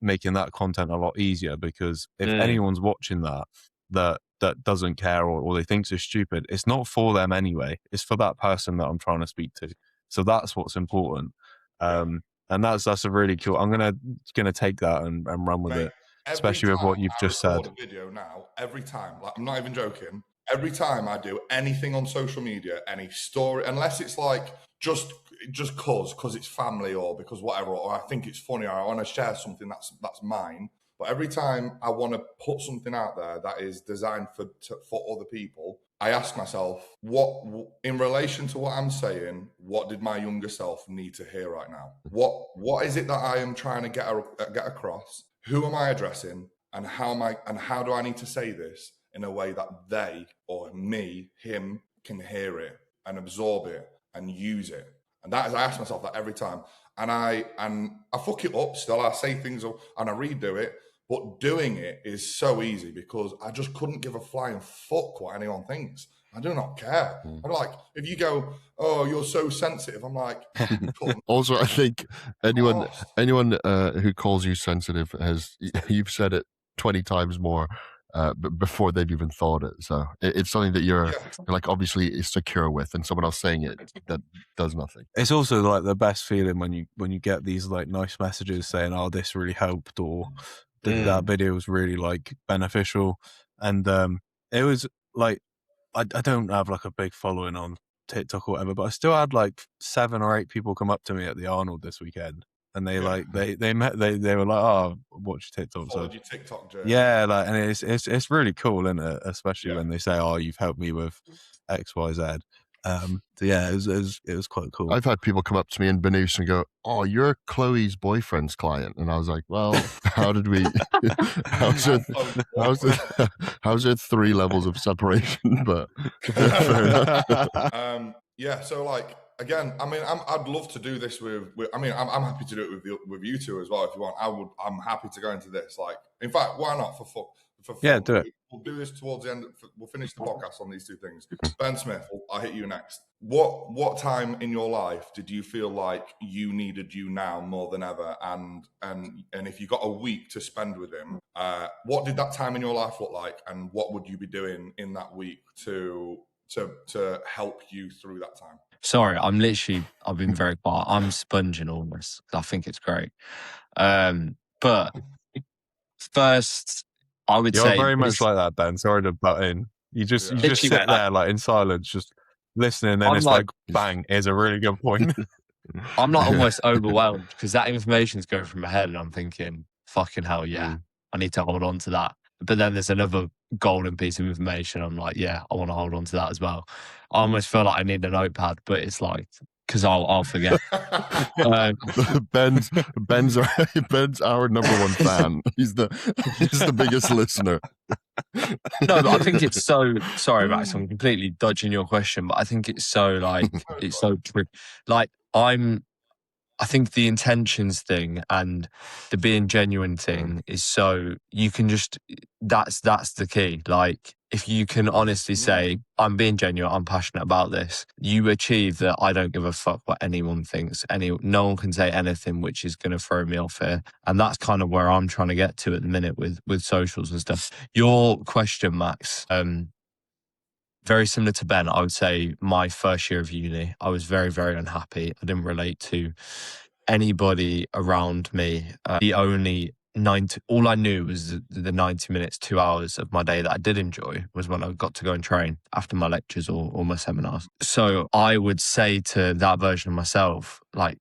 making that content a lot easier because if anyone's watching that doesn't care or they think it's stupid, it's not for them anyway. It's for that person that I'm trying to speak to. So that's what's important. And that's a really cool. I'm gonna take that and run with it, especially with what you've just said.
A video now, every time, like I'm not even joking. Every time I do anything on social media, any story, unless it's like just cause it's family or because whatever, or I think it's funny or I want to share something that's mine. But every time I want to put something out there that is designed for other people, I ask myself, what in relation to what I'm saying, what did my younger self need to hear right now? What is it that I am trying to get across? Who am I addressing? And how do I need to say this in a way that they or me, him, can hear it and absorb it and use it? And that is, I ask myself that every time. And I fuck it up still. I say things and I redo it. But doing it is so easy because I just couldn't give a flying fuck what anyone thinks. I do not care. I'm like, if you go, oh, you're so sensitive, I'm like,
also, I think anyone who calls you sensitive you've said it 20 times more before they've even thought it. So it's something that you're like obviously secure with, and someone else saying it that does nothing.
It's also like the best feeling when you get these like nice messages saying, oh, this really helped, or that video was really like beneficial. And it was like, I don't have like a big following on TikTok or whatever, but I still had like 7 or 8 people come up to me at the Arnold this weekend, and they they were like, "Oh, watch your TikTok."
Followed your TikTok journey.
Yeah, like, and it's really cool, isn't it? Especially when they say, "Oh, you've helped me with X, Y, Z." So yeah, it was quite cool.
I've had people come up to me in Benoose and go, "Oh, you're Chloe's boyfriend's client," and I was like, "Well, how did we? how's it 3 levels of separation?" But fair enough.
Yeah, so like again, I mean, I'd love to do this with I mean, I'm happy to do it with you two as well if you want. I'm happy to go into this. Like, in fact, why not for fun?
Yeah, do it.
We'll do this towards the end. We'll finish the podcast on these 2 things. Ben Smith, I'll hit you next. What time in your life did you feel like you needed you now more than ever? And if you got a week to spend with him, what did that time in your life look like? And what would you be doing in that week to help you through that time?
Sorry, I've been very quiet. I'm sponging almost. I think it's great. But first, I would say
you're very much like that, Ben. Sorry to butt in. You just sit there like in silence, just listening, and then it's like, bang, here's a really good point.
I'm not almost overwhelmed because that information's going through my head, and I'm thinking, fucking hell, yeah, I need to hold on to that. But then there's another golden piece of information. I'm like, yeah, I want to hold on to that as well. I almost feel like I need a notepad, but it's like, because I'll forget.
Ben's our number 1 fan. He's the biggest listener.
No, but I think it's so. Sorry, Max, I'm completely dodging your question, but I think it's so it's so true. Like I think the intentions thing and the being genuine thing is so you can just that's the key. Like if you can honestly say, I'm being genuine, I'm passionate about this, you achieve that I don't give a fuck what anyone thinks. No one can say anything which is going to throw me off here. And that's kind of where I'm trying to get to at the minute with socials and stuff. Your question, Max, very similar to Ben, I would say my first year of uni, I was very, very unhappy. I didn't relate to anybody around me. All I knew was the 90 minutes, 2 hours of my day that I did enjoy was when I got to go and train after my lectures or my seminars. So I would say to that version of myself, like,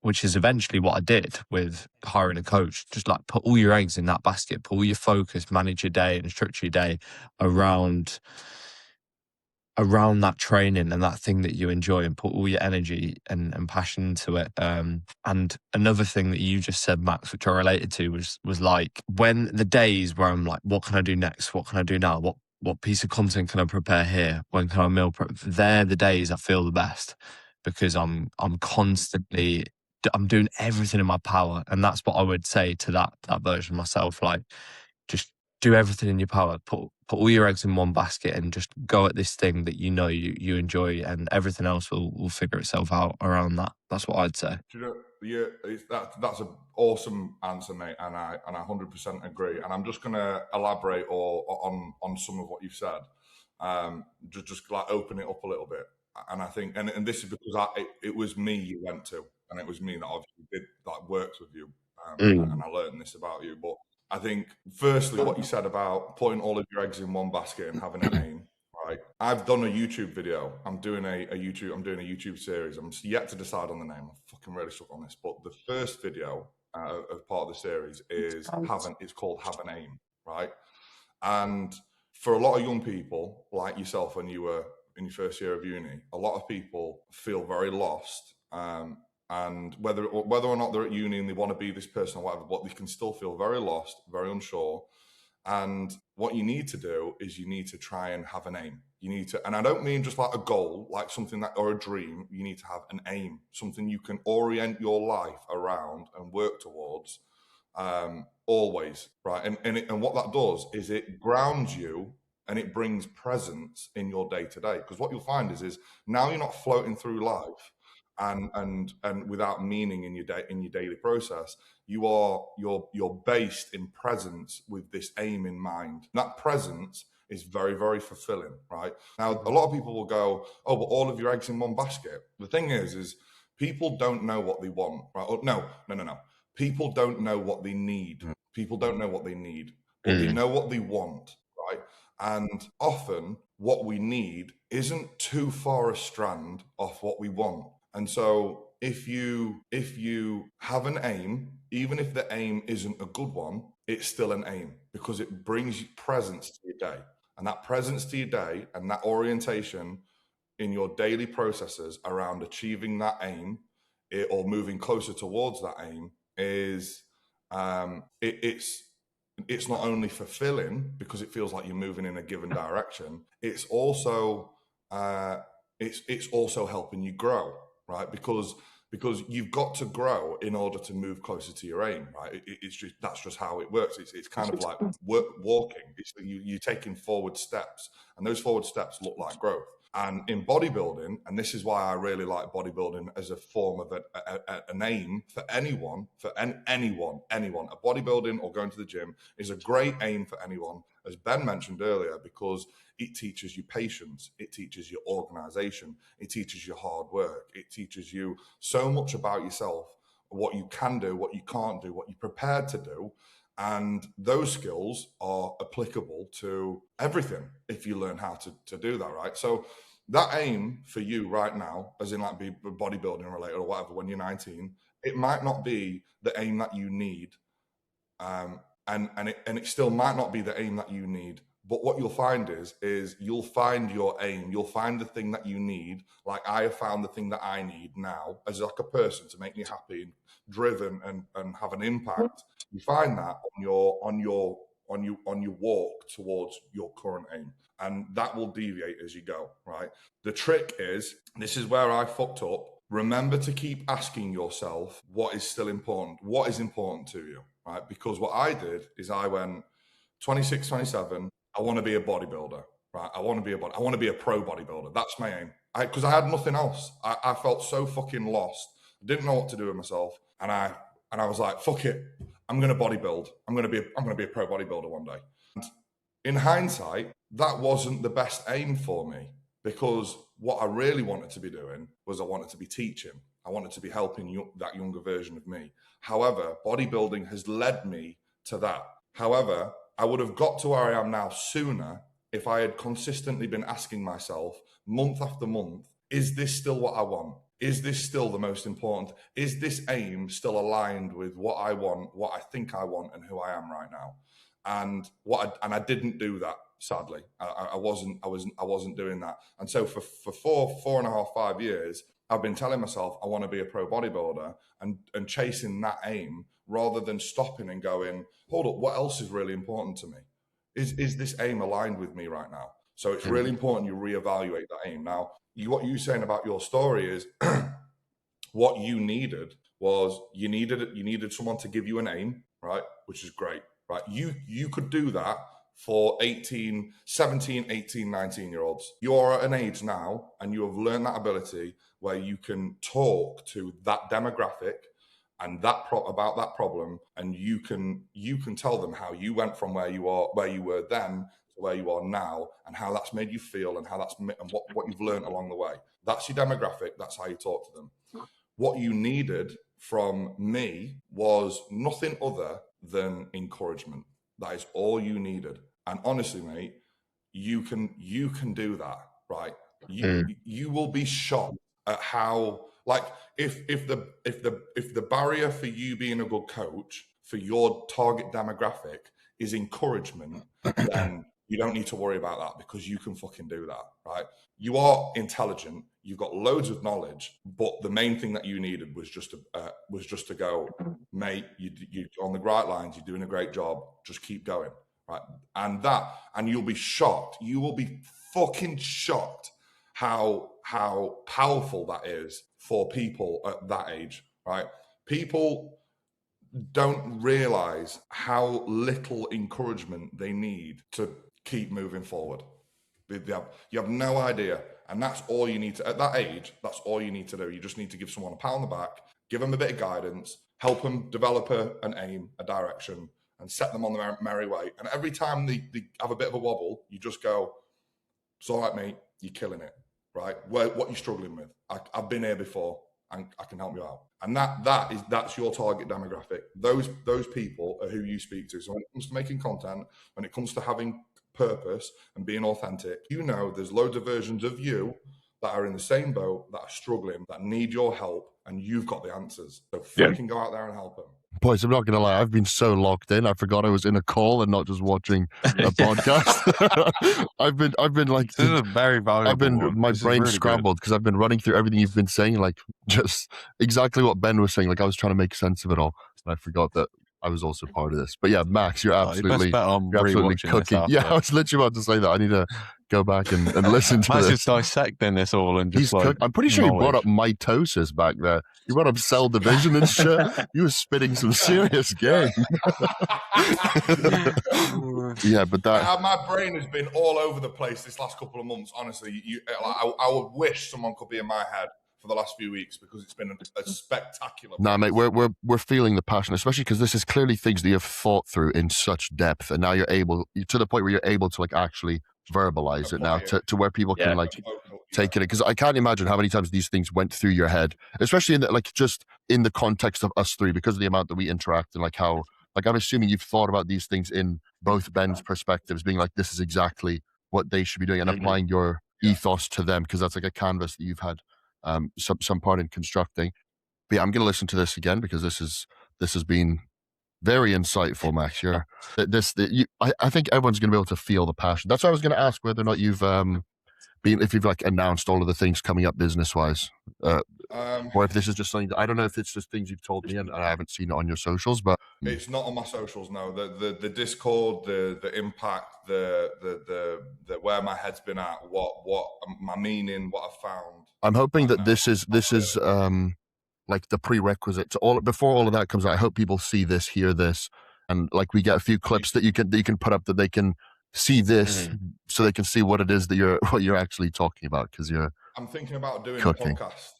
which is eventually what I did with hiring a coach, just like put all your eggs in that basket, put all your focus, manage your day and structure your day around that training and that thing that you enjoy, and put all your energy and passion into it. And another thing that you just said, Max, which I related to was like when the days where I'm like, what can I do next? What can I do now? What piece of content can I prepare here? When can I meal prep? They're the days I feel the best because I'm constantly, I'm doing everything in my power. And that's what I would say to that version of myself. Like, just do everything in your power. Put all your eggs in one basket and just go at this thing that you know you enjoy, and everything else will figure itself out around that. That's what I'd say.
Do you know, that's an awesome answer, mate, and I 100% agree. And I'm just going to elaborate on some of what you've said, just like open it up a little bit. And I think, and this is because it was me you went to, and it was me that obviously did like works with you, and I learned this about you, but. I think, firstly, what you said about putting all of your eggs in one basket and having a name, right? I've done a YouTube video. I'm doing a YouTube series. I'm yet to decide on the name. I'm fucking really stuck on this. But the first video of part of the series is it's called Have an Aim, right? And for a lot of young people like yourself, when you were in your first year of uni, a lot of people feel very lost. And whether or not they're at uni and they want to be this person or whatever, but they can still feel very lost, very unsure. And what you need to do is you need to try and have an aim. You need to, and I don't mean just like a goal, like something that, or a dream. You need to have an aim, something you can orient your life around and work towards, always, right? And what that does is it grounds you and it brings presence in your day to day. Because what you'll find is now you're not floating through life. And without meaning in your daily process, you're based in presence with this aim in mind. That presence is very, very fulfilling, right? Now, a lot of people will go, oh, but all of your eggs in one basket. The thing is people don't know what they want, right? Oh, no. People don't know what they need. People don't know what they need, but they know what they want, right? And often what we need isn't too far a strand off what we want. And so if you have an aim, even if the aim isn't a good one, it's still an aim, because it brings you presence to your day. And that presence to your day and that orientation in your daily processes around achieving that aim or moving closer towards that aim is it's not only fulfilling because it feels like you're moving in a given direction, it's also it's also helping you grow, right? Because you've got to grow in order to move closer to your aim, right? That's just how it works. It's kind of like walking. It's you're taking forward steps, and those forward steps look like growth. And in bodybuilding, and this is why I really like bodybuilding as a form of an aim for anyone, a bodybuilding or going to the gym is a great aim for anyone, as Ben mentioned earlier, because it teaches you patience, it teaches you organization, it teaches you hard work, it teaches you so much about yourself, what you can do, what you can't do, what you're prepared to do. And those skills are applicable to everything if you learn how to do that, right? So that aim for you right now, as in like be bodybuilding related or whatever, when you're 19, it might not be the aim that you need. And it still might not be the aim that you need. But what you'll find is you'll find your aim. You'll find the thing that you need. Like I have found the thing that I need now as like a person to make me happy and driven and have an impact. You find that on your walk towards your current aim, and that will deviate as you go, right? The trick is, this is where I fucked up. Remember to keep asking yourself what is still important. What is important to you, right? Because what I did is I went 26, 27. I want to be a bodybuilder, right? I want to be a pro bodybuilder. That's my aim. Because I had nothing else. I felt so fucking lost. I didn't know what to do with myself, and I was like, fuck it. I'm going to bodybuild. I'm going to be a pro bodybuilder one day. And in hindsight, that wasn't the best aim for me, because what I really wanted to be doing was I wanted to be teaching. I wanted to be helping that younger version of me. However, bodybuilding has led me to that. However, I would have got to where I am now sooner if I had consistently been asking myself month after month, is this still what I want? Is this still the most important? Is this aim still aligned with what I want, what I think I want, and who I am right now? And I didn't do that, sadly. I wasn't doing that. And so for 4.5, 5 years, I've been telling myself I want to be a pro bodybuilder and chasing that aim, rather than stopping and going, hold up, what else is really important to me? Is this aim aligned with me right now? So it's really important you reevaluate that aim. Now, what you're saying about your story is what you needed was you needed someone to give you an aim, right? Which is great, right? You could do that for 17, 18, 19-year-olds. You're at an age now and you have learned that ability where you can talk to that demographic and about that problem, and you can tell them how you went from where you were then to where you are now, and how that's made you feel, and what you've learned along the way. That's your demographic. That's how you talk to them. What you needed from me was nothing other than encouragement. That is all you needed. And honestly, mate, you can do that, right? You will be shocked at how, like, if the barrier for you being a good coach for your target demographic is encouragement, then you don't need to worry about that, because you can fucking do that, right? You are intelligent, you've got loads of knowledge, but the main thing that you needed was just to go, mate, you're on the right lines, you're doing a great job, just keep going, right? And you'll be shocked. You will be fucking shocked how powerful that is for people at that age, right? People don't realize how little encouragement they need to keep moving forward. You have no idea. And that's all you need to, at that age, that's all you need to do. You just need to give someone a pat on the back, give them a bit of guidance, help them develop an aim, a direction, and set them on the merry way. And every time they have a bit of a wobble, you just go, it's all right, mate, you're killing it, right? What you're struggling with. I've been here before, and I can help you out. And that's your target demographic. Those people are who you speak to. So when it comes to making content, when it comes to having purpose and being authentic, you know there's loads of versions of you that are in the same boat, that are struggling, that need your help, and you've got the answers. So fucking go out there and help them.
Boys, I'm not going to lie. I've been so locked in. I forgot I was in a call and not just watching a podcast. I've been like,
This is a very valuable one.
My
This is
brain
really
scrambled because I've been running through everything you've been saying, like just exactly what Ben was saying. Like I was trying to make sense of it all, and I forgot that I was also part of this. But yeah, Max, you're absolutely cooking. Yeah, I was literally about to say that. I need to go back and listen to
Max
this.
is dissecting this all and just
I'm pretty sure he brought up mitosis back there. You brought up cell division and shit. You were spitting some serious game. Yeah, but that
my brain has been all over the place this last couple of months. Honestly, I would wish someone could be in my head for the last few weeks because it's been a spectacular.
Nah, mate, we're feeling the passion, especially because this is clearly things that you've thought through in such depth, and now you're to the point where you're able to like actually verbalize it now to where people can like take it, because I can't imagine how many times these things went through your head, especially in the, like just in the context of us three, because of the amount that we interact and like how like I'm assuming you've thought about these things in both Ben's perspectives, being like this is exactly what they should be doing and applying your ethos to them, because that's like a canvas that you've had some part in constructing. But yeah, I'm going to listen to this again because this has been very insightful, Max. I think everyone's going to be able to feel the passion. That's why I was going to ask whether or not you've if you've like announced all of the things coming up business wise, or if this is just something that, I don't know if it's just things you've told me and I haven't seen it on your socials, but
it's not on my socials. No, the Discord, the impact, the where my head's been at, what my meaning, what I found.
I'm hoping that this is like the prerequisite to before all of that comes out. I hope people see this, hear this, and like we get a few clips that you can put up that they can see this, so they can see what it is that you're actually talking about. Because
I'm thinking about doing
cooking.
a podcast.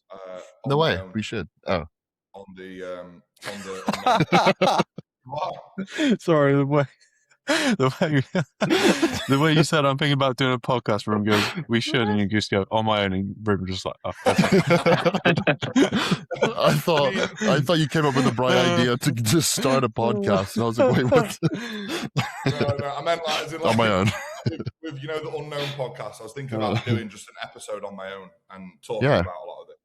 No way, we should. Oh,
on the
what? Sorry, the way you said I'm thinking about doing a podcast, Rim goes, we should, and you just go on my own, and Rim just like, oh,
I thought you came up with a bright idea to just start a podcast, and I was like, wait, what?
No, I meant like
on my own.
With the Unknown podcast, I was thinking about doing just an episode on my own and talking about a lot of it.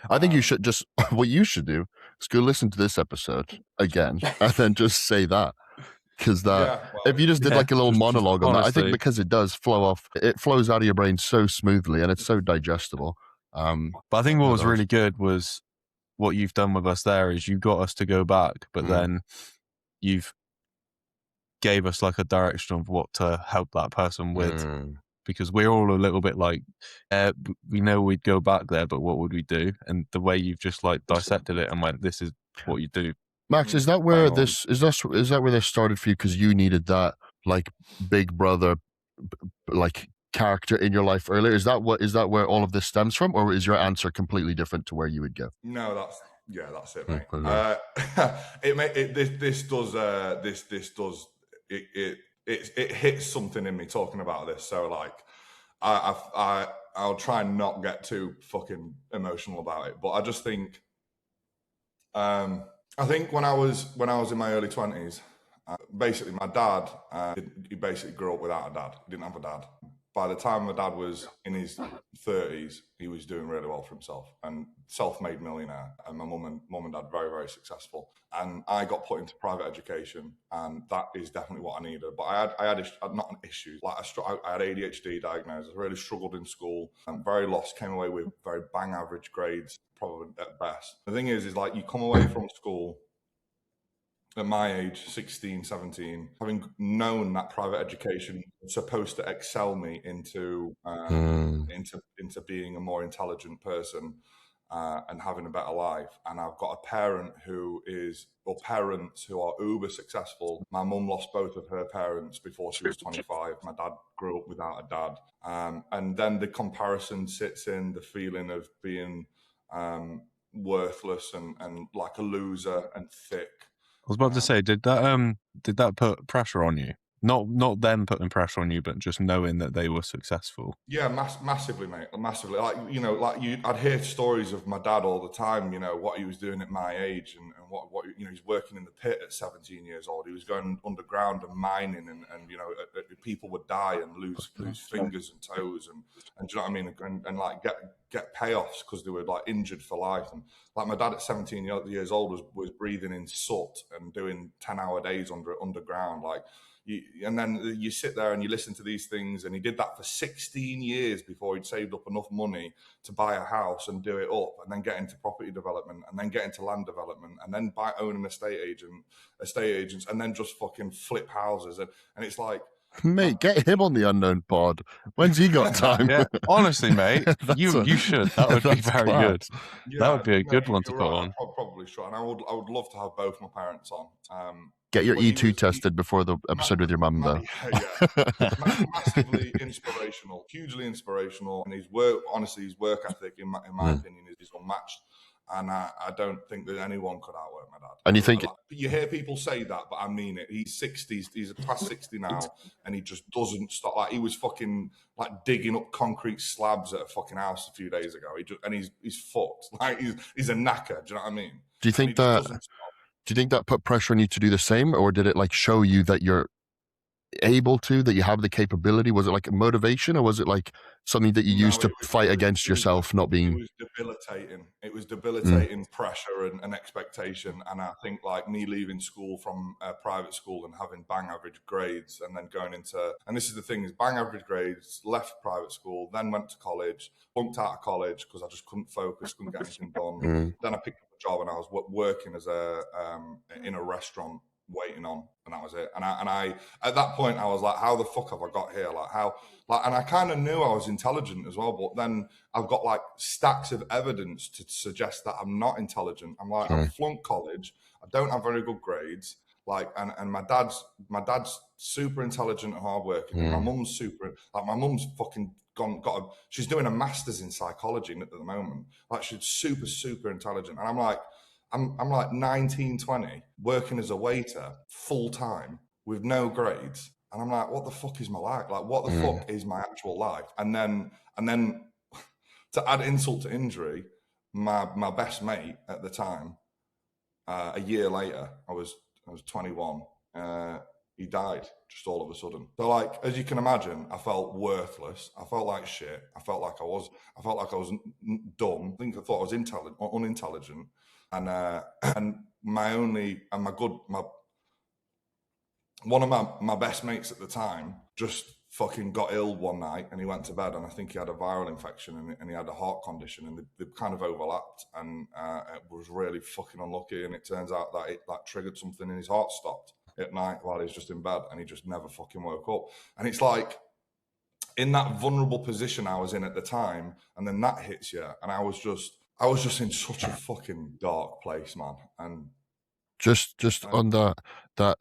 I think you should just what you should do is go listen to this episode again and then just say that. Because if you just did like a little monologue on that, I think because it does flow off, it flows out of your brain so smoothly and it's so digestible.
But I think what was really good was what you've done with us there is you got us to go back, but then you've gave us like a direction of what to help that person with. Because we're all a little bit like, we know we'd go back there, but what would we do? And the way you've just like dissected it and went, this is what you do.
Max, is that where this started for you? Because you needed that like big brother, like character in your life earlier. Is that where all of this stems from, or is your answer completely different to where you would go?
No, that's it, mate. It hits something in me talking about this. So like, I'll try and not get too fucking emotional about it, but I just think, I think when I was in my early 20s, basically my dad, he basically grew up without a dad. He didn't have a dad. By the time my dad was in his 30s, he was doing really well for himself and self-made millionaire. And my mum and dad very, very successful. And I got put into private education, and that is definitely what I needed. But I had not an issue. Like I had ADHD diagnosed. I really struggled in school. I'm very lost. Came away with very bang average grades, probably at best. The thing is like you come away from school at my age, 16, 17, having known that private education was supposed to excel me into being a more intelligent person and having a better life. And I've got a parent parents who are uber successful. My mum lost both of her parents before she was 25. My dad grew up without a dad. And then the comparison sits in, the feeling of being worthless and like a loser and thick.
I was about to say, did that put pressure on you? Not them putting pressure on you, but just knowing that they were successful.
Yeah, massively, mate, massively. Like, you know, I'd hear stories of my dad all the time. You know what he was doing at my age, and what you know, he's working in the pit at 17 years old. He was going underground and mining, and you know, people would die and lose fingers and toes, and do you know what I mean? And like get payoffs because they were like injured for life. And like my dad at 17 years old was breathing in soot and doing 10-hour days underground, like. And then you sit there and you listen to these things, and he did that for 16 years before he'd saved up enough money to buy a house and do it up, and then get into property development, and then get into land development, and then own an estate agents, and then just fucking flip houses. And it's like,
mate, get him on the Unknown Pod. When's he got time?
Yeah, honestly, mate, you should. That would be very good.
Yeah,
that would be a good one to put on.
I probably should, and I would love to have both my parents on.
Get your E2 tested before the episode with your mum, though.
Yeah. Massively inspirational, hugely inspirational, and his work ethic, in my opinion, is unmatched. And I don't think that anyone could outwork my dad.
And you think...
You hear people say that, but I mean it. He's 60, he's past 60 now, and he just doesn't stop. Like, he was fucking like digging up concrete slabs at a fucking house a few days ago. He's fucked. Like, he's a knacker. Do you know what I mean?
Do you think that put pressure on you to do the same, or did it like show you that you're able to, that you have the capability? Was it like a motivation, or was it like something that you used to fight against yourself not being...
It was debilitating. It was debilitating pressure and expectation. And I think, like, me leaving school from private school and having bang average grades, and then going into, and this is the thing, is bang average grades, left private school, then went to college, bunked out of college because I just couldn't focus, couldn't get anything done. Then I picked up a job and I was working as in a restaurant, waiting on, and that was it. And I at that point I was like, how the fuck have I got here? Like, how, like, and I kind of knew I was intelligent as well, but then I've got like stacks of evidence to suggest that I'm not intelligent. I'm like, I've flunked college, I don't have very good grades, like, and my dad's super intelligent and hardworking. My mum's my mum's fucking she's doing a master's in psychology at the moment. Like, she's super intelligent, and I'm like 19, 20, working as a waiter full time with no grades. And I'm like, what the fuck is my life? Like, what the fuck is my actual life? And then to add insult to injury, my best mate at the time, a year later, I was 21, he died just all of a sudden. So, like, as you can imagine, I felt worthless. I felt like shit. I felt like I was dumb. I thought I was unintelligent. And one of my best mates at the time just fucking got ill one night, and he went to bed, and I think he had a viral infection and he had a heart condition, and they kind of overlapped, and it was really fucking unlucky. And it turns out that it like triggered something, and his heart stopped at night while he was just in bed, and he just never fucking woke up. And it's like, in that vulnerable position I was in at the time, and then that hits you, and I was just in such a fucking dark place, man. And
just on that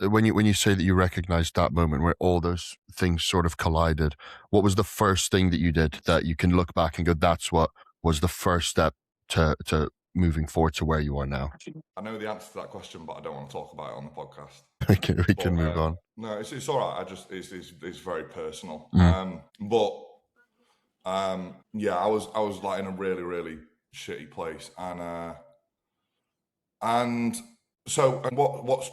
when you say that you recognized that moment where all those things sort of collided, what was the first thing that you did that you can look back and go, that's what was the first step to moving forward to where you are now?
I know the answer to that question, but I don't want to talk about it on the podcast.
we can move on.
No, it's all right. It's very personal. Yeah, I was like in a really, really shitty place, and so what's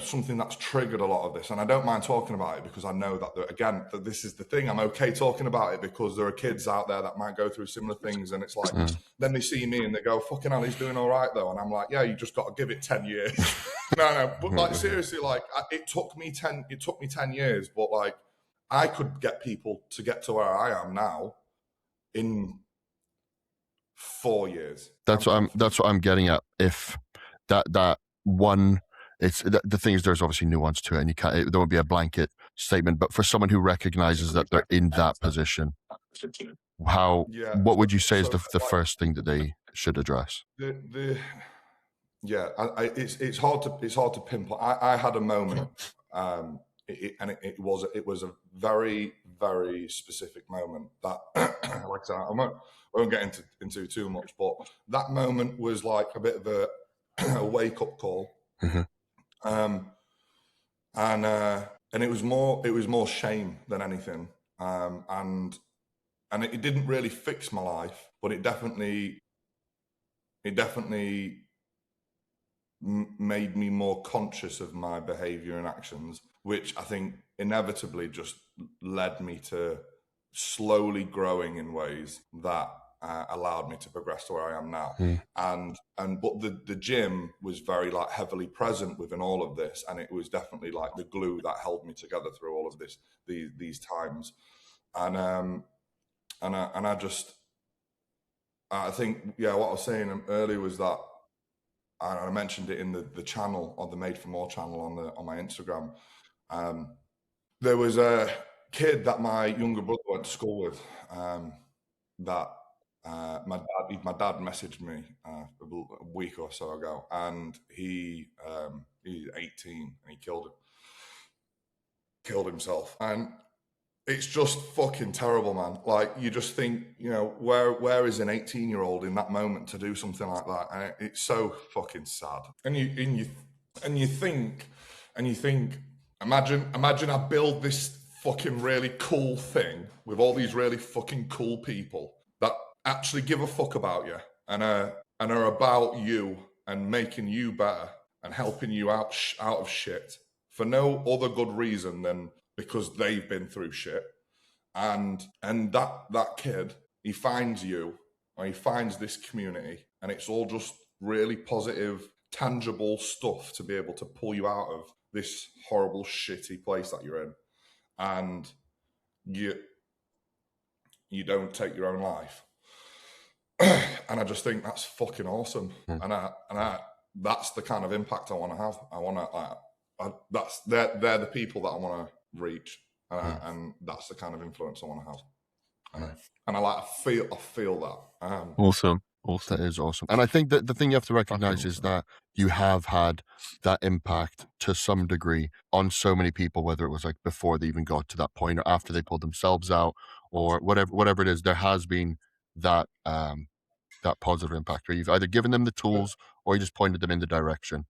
something that's triggered a lot of this, and I don't mind talking about it because I know that this is the thing, I'm okay talking about it because there are kids out there that might go through similar things, and it's like then they see me and they go, fucking hell, he's doing all right though, and I'm like, yeah, you just got to give it 10 years. no, but like, seriously, like, it took me 10 years, but like, I could get people to get to where I am now in 4 years.
That's what I'm getting at. If that one, it's the thing is, there's obviously nuance to it, and there won't be a blanket statement. But for someone who recognizes that they're in that position, what would you say is the first thing that they should address?
It's hard to pinpoint. I had a moment, it was a very, very specific moment that, like I said, I won't get into too much, but that moment was like a bit of a wake up call. And and it was more shame than anything. And it didn't really fix my life, but it definitely made me more conscious of my behavior and actions, which I think inevitably just led me to slowly growing in ways that allowed me to progress to where I am now. But the gym was very like heavily present within all of this, and it was definitely like the glue that held me together through all of these times. And I think, what I was saying earlier was that, and I mentioned it in the channel, on the Made for More channel on my Instagram. There was a kid that my younger brother went to school with, that my dad messaged me a week or so ago, and he's 18 and he killed himself. And it's just fucking terrible, man. Like, you just think, where is an 18-year-old in that moment to do something like that? And it's so fucking sad. And you think, imagine I build this fucking really cool thing with all these really fucking cool people that actually give a fuck about you and are about you and making you better and helping you out of shit for no other good reason than because they've been through shit. And that kid, he finds you, or he finds this community, and it's all just really positive, tangible stuff to be able to pull you out of this horrible, shitty place that you're in. And you don't take your own life. And I just think that's fucking awesome. And that's the kind of impact I want to have. They're the people that I want to reach, and that's the kind of influence I want to have. And I feel that.
Awesome.
That is awesome. And I think that the thing you have to recognize is that you have had that impact to some degree on so many people, whether it was like before they even got to that point or after they pulled themselves out or whatever it is. There has been that that positive impact where you've either given them the tools or you just pointed them in the direction.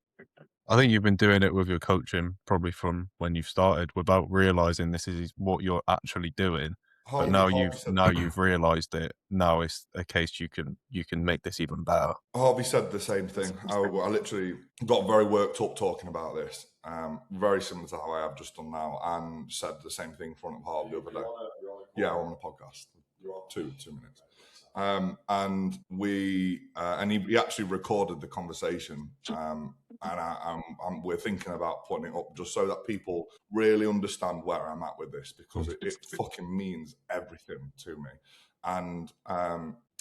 I think you've been doing it with your coaching probably from when you've started without realizing this is what you're actually doing. But now you've realized it. Now it's a case you can make this even better.
Harvey said the same thing. I literally got very worked up talking about this, very similar to how I have just done now, and said the same thing in front of Harvey the other day. Yeah, on the podcast. 2 minutes. And he actually recorded the conversation, and we're thinking about putting it up just so that people really understand where I'm at with this, because it fucking means everything to me. And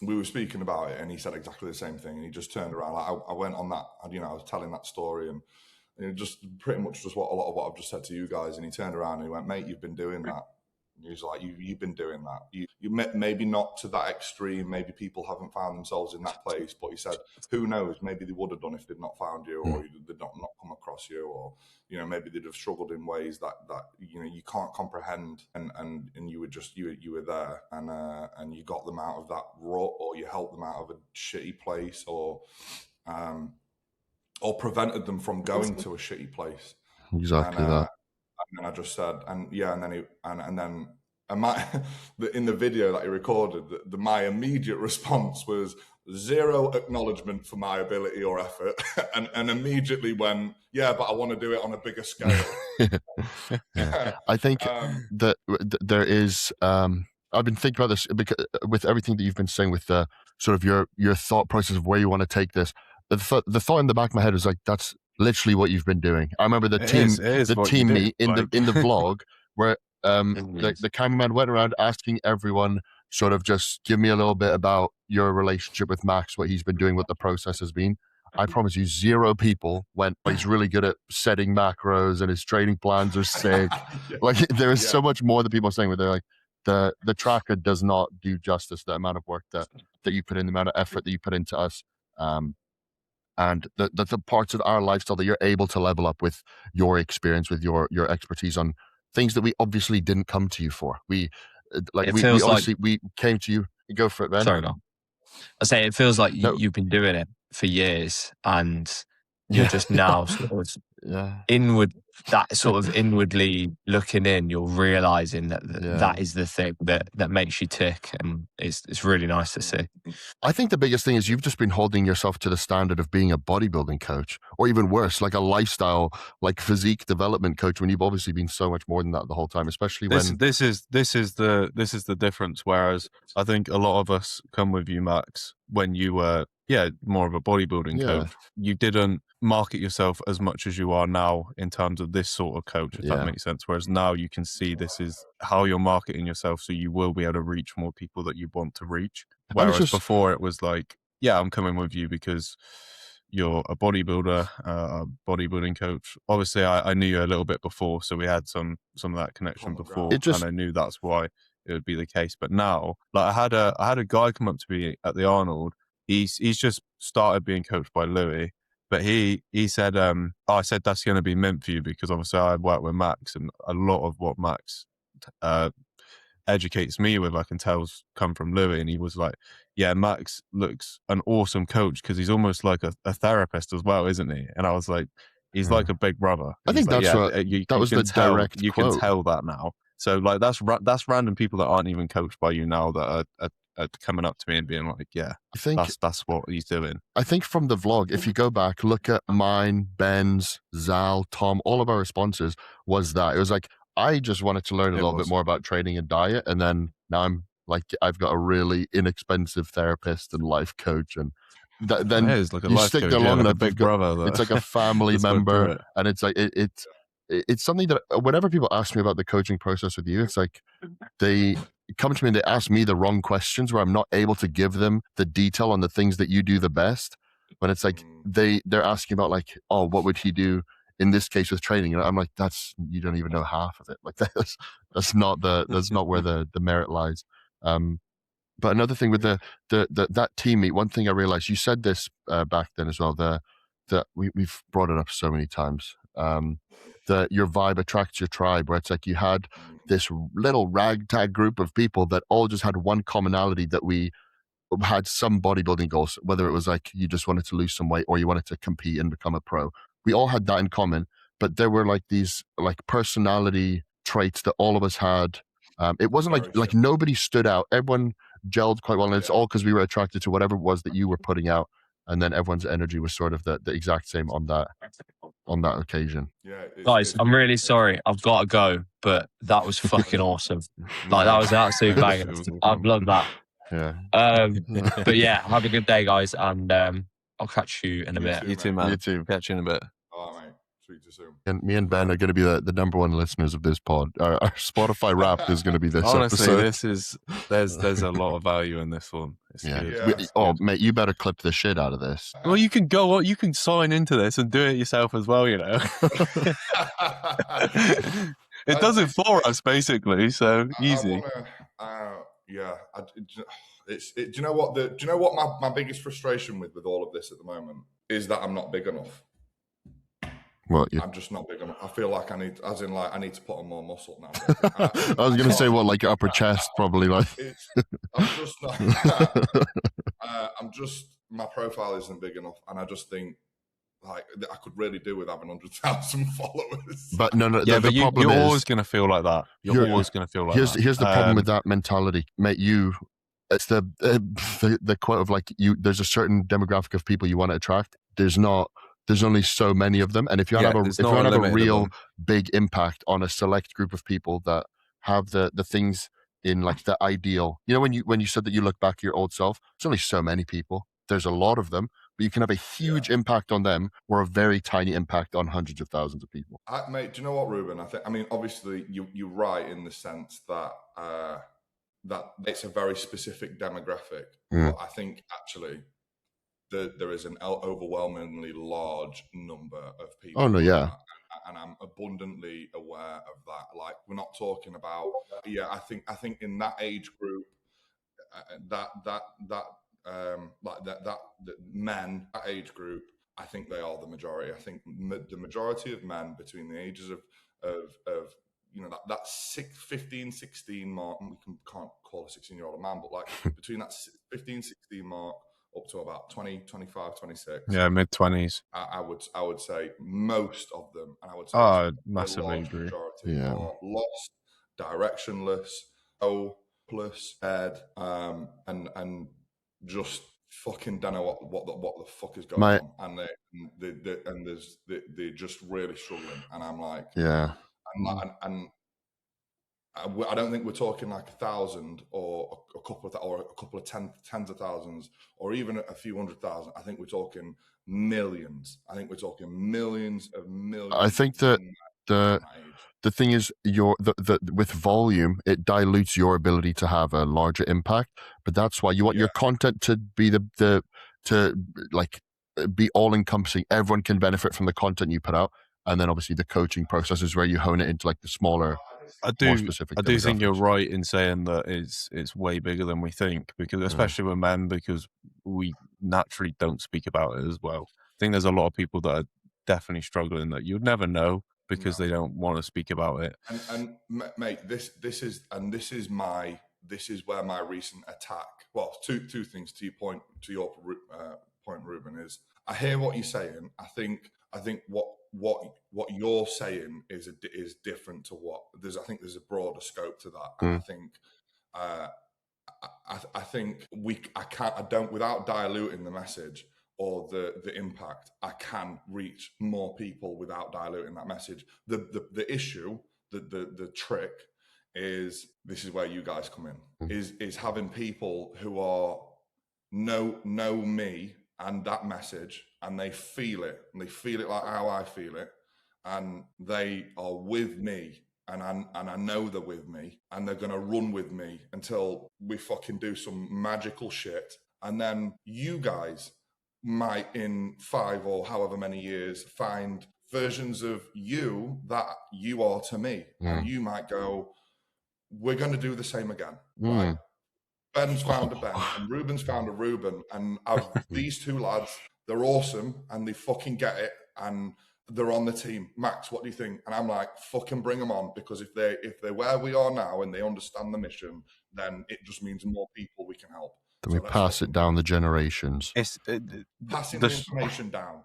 we were speaking about it, and he said exactly the same thing, and he just turned around. Like, I went on that, I was telling that story, and just pretty much just a lot of what I've just said to you guys, and he turned around and he went, "Mate, you've been doing that." He's like, you've been doing that. You maybe not to that extreme. Maybe people haven't found themselves in that place. But he said, who knows? Maybe they would have done if they'd not found you, or they'd not come across you, or maybe they'd have struggled in ways that you can't comprehend. And you were just you were there, and you got them out of that rut, or you helped them out of a shitty place, or prevented them from going to a shitty place.
Exactly that.
And then I just said, in the video that he recorded, my immediate response was zero acknowledgement for my ability or effort, and immediately went, yeah, but I want to do it on a bigger scale.
I think that there is. I've been thinking about this because with everything that you've been saying, with the sort of your thought process of where you want to take this. The thought in the back of my head was like, that's literally what you've been doing. I remember the team meet in the vlog where the cameraman went around asking everyone, sort of just give me a little bit about your relationship with Max, what he's been doing, what the process has been. I promise you, zero people went, he's really good at setting macros and his training plans are sick. Like, there is so much more that people are saying where they're like, the tracker does not do justice to the amount of work that you put in, the amount of effort that you put into us. And the parts of our lifestyle that you're able to level up with your experience, with your expertise on things that we obviously didn't come to you for. We came to you. Go for it, Ben.
Sorry, no. I say it feels like you've been doing it for years, and you're just now sort of inward that sort of inwardly looking in, you're realizing that
Yeah.
that is the thing that makes you tick, and it's really nice to see.
I think the biggest thing is you've just been holding yourself to the standard of being a bodybuilding coach, or even worse, like a lifestyle, like physique development coach, when you've obviously been so much more than that the whole time, especially when
this is the difference. Whereas I think a lot of us come with you, Max, when you were more of a bodybuilding coach. You didn't market yourself as much as you are now in terms of this sort of coach, if that makes sense. Whereas now you can see this is how you're marketing yourself, so you will be able to reach more people that you want to reach. Whereas before it was like, I'm coming with you because you're a bodybuilder, a bodybuilding coach. Obviously, I knew you a little bit before, so we had some of that connection before, and I knew that's why it would be the case. But now, like I had a guy come up to me at the Arnold. He's just started being coached by Louis, but he said, I said that's going to be meant for you, because obviously I work with Max, and a lot of what Max educates me with, I can tell's come from Louis. And he was like, Max looks an awesome coach, because he's almost like a therapist as well, isn't he? And I was like, he's like a big brother.
I think that's that was the direct
you
quote.
can tell that now. So like that's random people that aren't even coached by you now that are coming up to me and being like, I think that's what he's doing.
I think from the vlog, if you go back, look at mine, Ben's, Zal, Tom, all of our responses was that. It was like, I just wanted to learn a little bit more about training and diet. And then now I'm like, I've got a really inexpensive therapist and life coach. And then
like a
you
life
stick
coach,
there long
like
enough,
a big brother.
it's like a family member. And it's like, it's something that whenever people ask me about the coaching process with you, it's like they come to me and they ask me the wrong questions where I'm not able to give them the detail on the things that you do the best. When it's like they're asking about like, oh, what would he do in this case with training? And I'm like, you don't even know half of it. Like that's not where the merit lies. But another thing with that team meet, one thing I realized, you said this back then as well, that we've brought it up so many times. That your vibe attracts your tribe, where it's like you had this little ragtag group of people that all just had one commonality, that we had some bodybuilding goals, whether it was like you just wanted to lose some weight or you wanted to compete and become a pro. We all had that in common, but there were like these like personality traits that all of us had. It wasn't like nobody stood out. Everyone gelled quite well, and it's all because we were attracted to whatever it was that you were putting out, and then everyone's energy was sort of the exact same on that occasion.
Guys, I'm really sorry, I've got to go, but that was fucking awesome. Like that was an absolute banger. I've loved that. But have a good day, guys, and I'll catch you in a bit.
You too, man.
You too.
Catch you in a bit.
All right, mate. Speak to you soon.
And me and Ben are going to be the number one listeners of this pod. Our Spotify Wrapped is going to be this
Honestly,
episode.
There's a lot of value in this one. It's good.
Mate, you better clip the shit out of this.
Well, you can go on. You can sign into this and do it yourself as well. You know, it does it for us basically. So easy.
Do you know what my biggest frustration with all of this at the moment is that I'm not big enough.
Well,
I'm just not big enough. I feel like I need to put on more muscle now.
I was going to say, like your upper chest, probably. Like
I'm just not. My profile isn't big enough, and I just think like I could really do with having 100,000 followers.
But no.
But you're always going to feel like that. You're always going to feel like that.
Here's the problem with that mentality, mate. It's the quote of like there's a certain demographic of people you want to attract. There's only so many of them, and if you want to have a real big impact on a select group of people that have the things in like the ideal, you know, when you said that you look back at your old self, there's only so many people. There's a lot of them, but you can have a huge impact on them or a very tiny impact on hundreds of thousands of people.
Mate, do you know what, Ruben? I mean, obviously, you're right in the sense that that it's a very specific demographic. But I think actually there is an overwhelmingly large number of people.
Oh no, yeah.
And I'm abundantly aware of that. Like we're not talking about. I think in that age group, the men that age group, I think they are the majority. I think the majority of men between the ages of you know that 15, 16 mark. We can't call a 16-year-old a man, but like between that 15, 16 mark up to about 20, 25, 26.
Yeah, mid-20s.
I would say most of them, and I would say
Oh,
the
massively
large
agree.
majority
Yeah.
are lost, directionless, hopeless, dead, and just fucking don't know what the fuck is going on, and they're just really struggling, and I'm like,
Yeah.
and I don't think we're talking like 1,000 or a couple of tens of thousands or even a few 100,000. I think we're talking millions. I think we're talking millions of millions.
I think that the thing is, with volume, it dilutes your ability to have a larger impact. But that's why you want your content to be be all encompassing. Everyone can benefit from the content you put out, and then obviously the coaching process is where you hone it into like the smaller.
I do think you're right in saying that it's way bigger than we think, because especially with men, because we naturally don't speak about it as well. I think there's a lot of people that are definitely struggling that you'd never know because they don't want to speak about it.
And mate, this is where my recent attack. Well, two things to your point, Ruben, is I hear what you're saying. I think what you're saying is different to what there's. I think there's a broader scope to that, and I think I don't without diluting the message or the impact. I can reach more people without diluting that message. The issue, the trick is, this is where you guys come in, is having people who are know me and that message, and they feel it like how I feel it, and they are with me, and I know they're with me, and they're gonna run with me until we fucking do some magical shit, and then you guys might in 5 or however many years find versions of you that you are to me, and you might go, we're going to do the same again, right? Ben's found a Ben, and Ruben's found a Ruben, and these two lads, they're awesome, and they fucking get it, and they're on the team. Max, what do you think? And I'm like, fucking bring them on, because if they're where we are now and they understand the mission, then it just means more people we can help.
Then we pass it down the generations.
Passing the information down.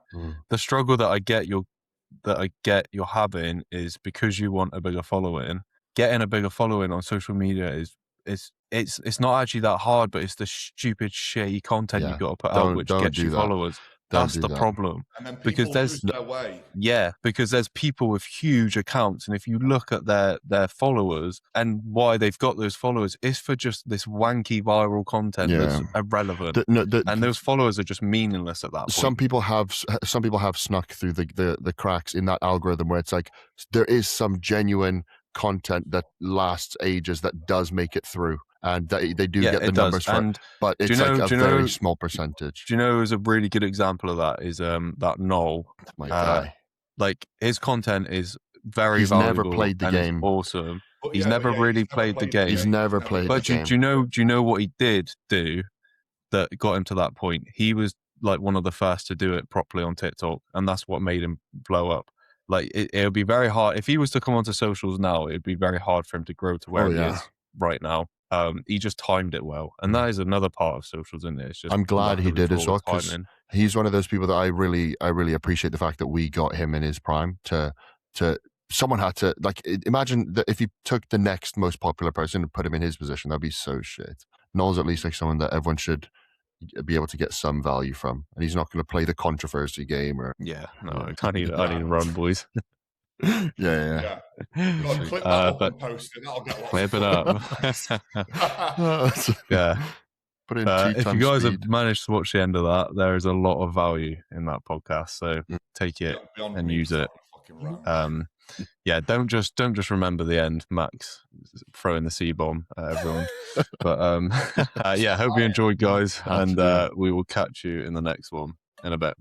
The struggle that I get you're having is because you want a bigger following. Getting a bigger following on social media it's not actually that hard, but it's the stupid shitty content you've got to put out which gets you followers. That's the problem.
And then people lose their way.
Yeah, because there's people with huge accounts, and if you look at their followers and why they've got those followers, it's for just this wanky viral content that's irrelevant. And those followers are just meaningless at that point.
Some people have snuck through the cracks in that algorithm where it's like there is some genuine content that lasts ages that does make it through. And they do get the numbers for it, but it's a very small percentage.
Do you know who's a really good example of that is that Noel.
My guy.
Like his content is very valuable.
He's never played the game.
Awesome. He's never played the game.
He's never played the game.
But do you know what he did do that got him to that point? He was like one of the first to do it properly on TikTok, and that's what made him blow up. Like it would be very hard if he was to come onto socials now. It'd be very hard for him to grow to where he is right now. He just timed it well, and that is another part of socials, isn't it? It's just
I'm glad he did as well, because he's one of those people that I really appreciate the fact that we got him in his prime. Someone had to, like, imagine that if you took the next most popular person and put him in his position, that'd be so shit. Noel's at least like someone that everyone should be able to get some value from, and he's not going to play the controversy game or
I need to run, boys.
Yeah.
Clip that up and post it. That'll get
clip it up. Yeah.
Put in
if you guys have managed to watch the end of that, there is a lot of value in that podcast. So take it and use it. Don't just remember the end, Max throwing the C-bomb at everyone. But hope you enjoyed, guys, and we will catch you in the next one in a bit.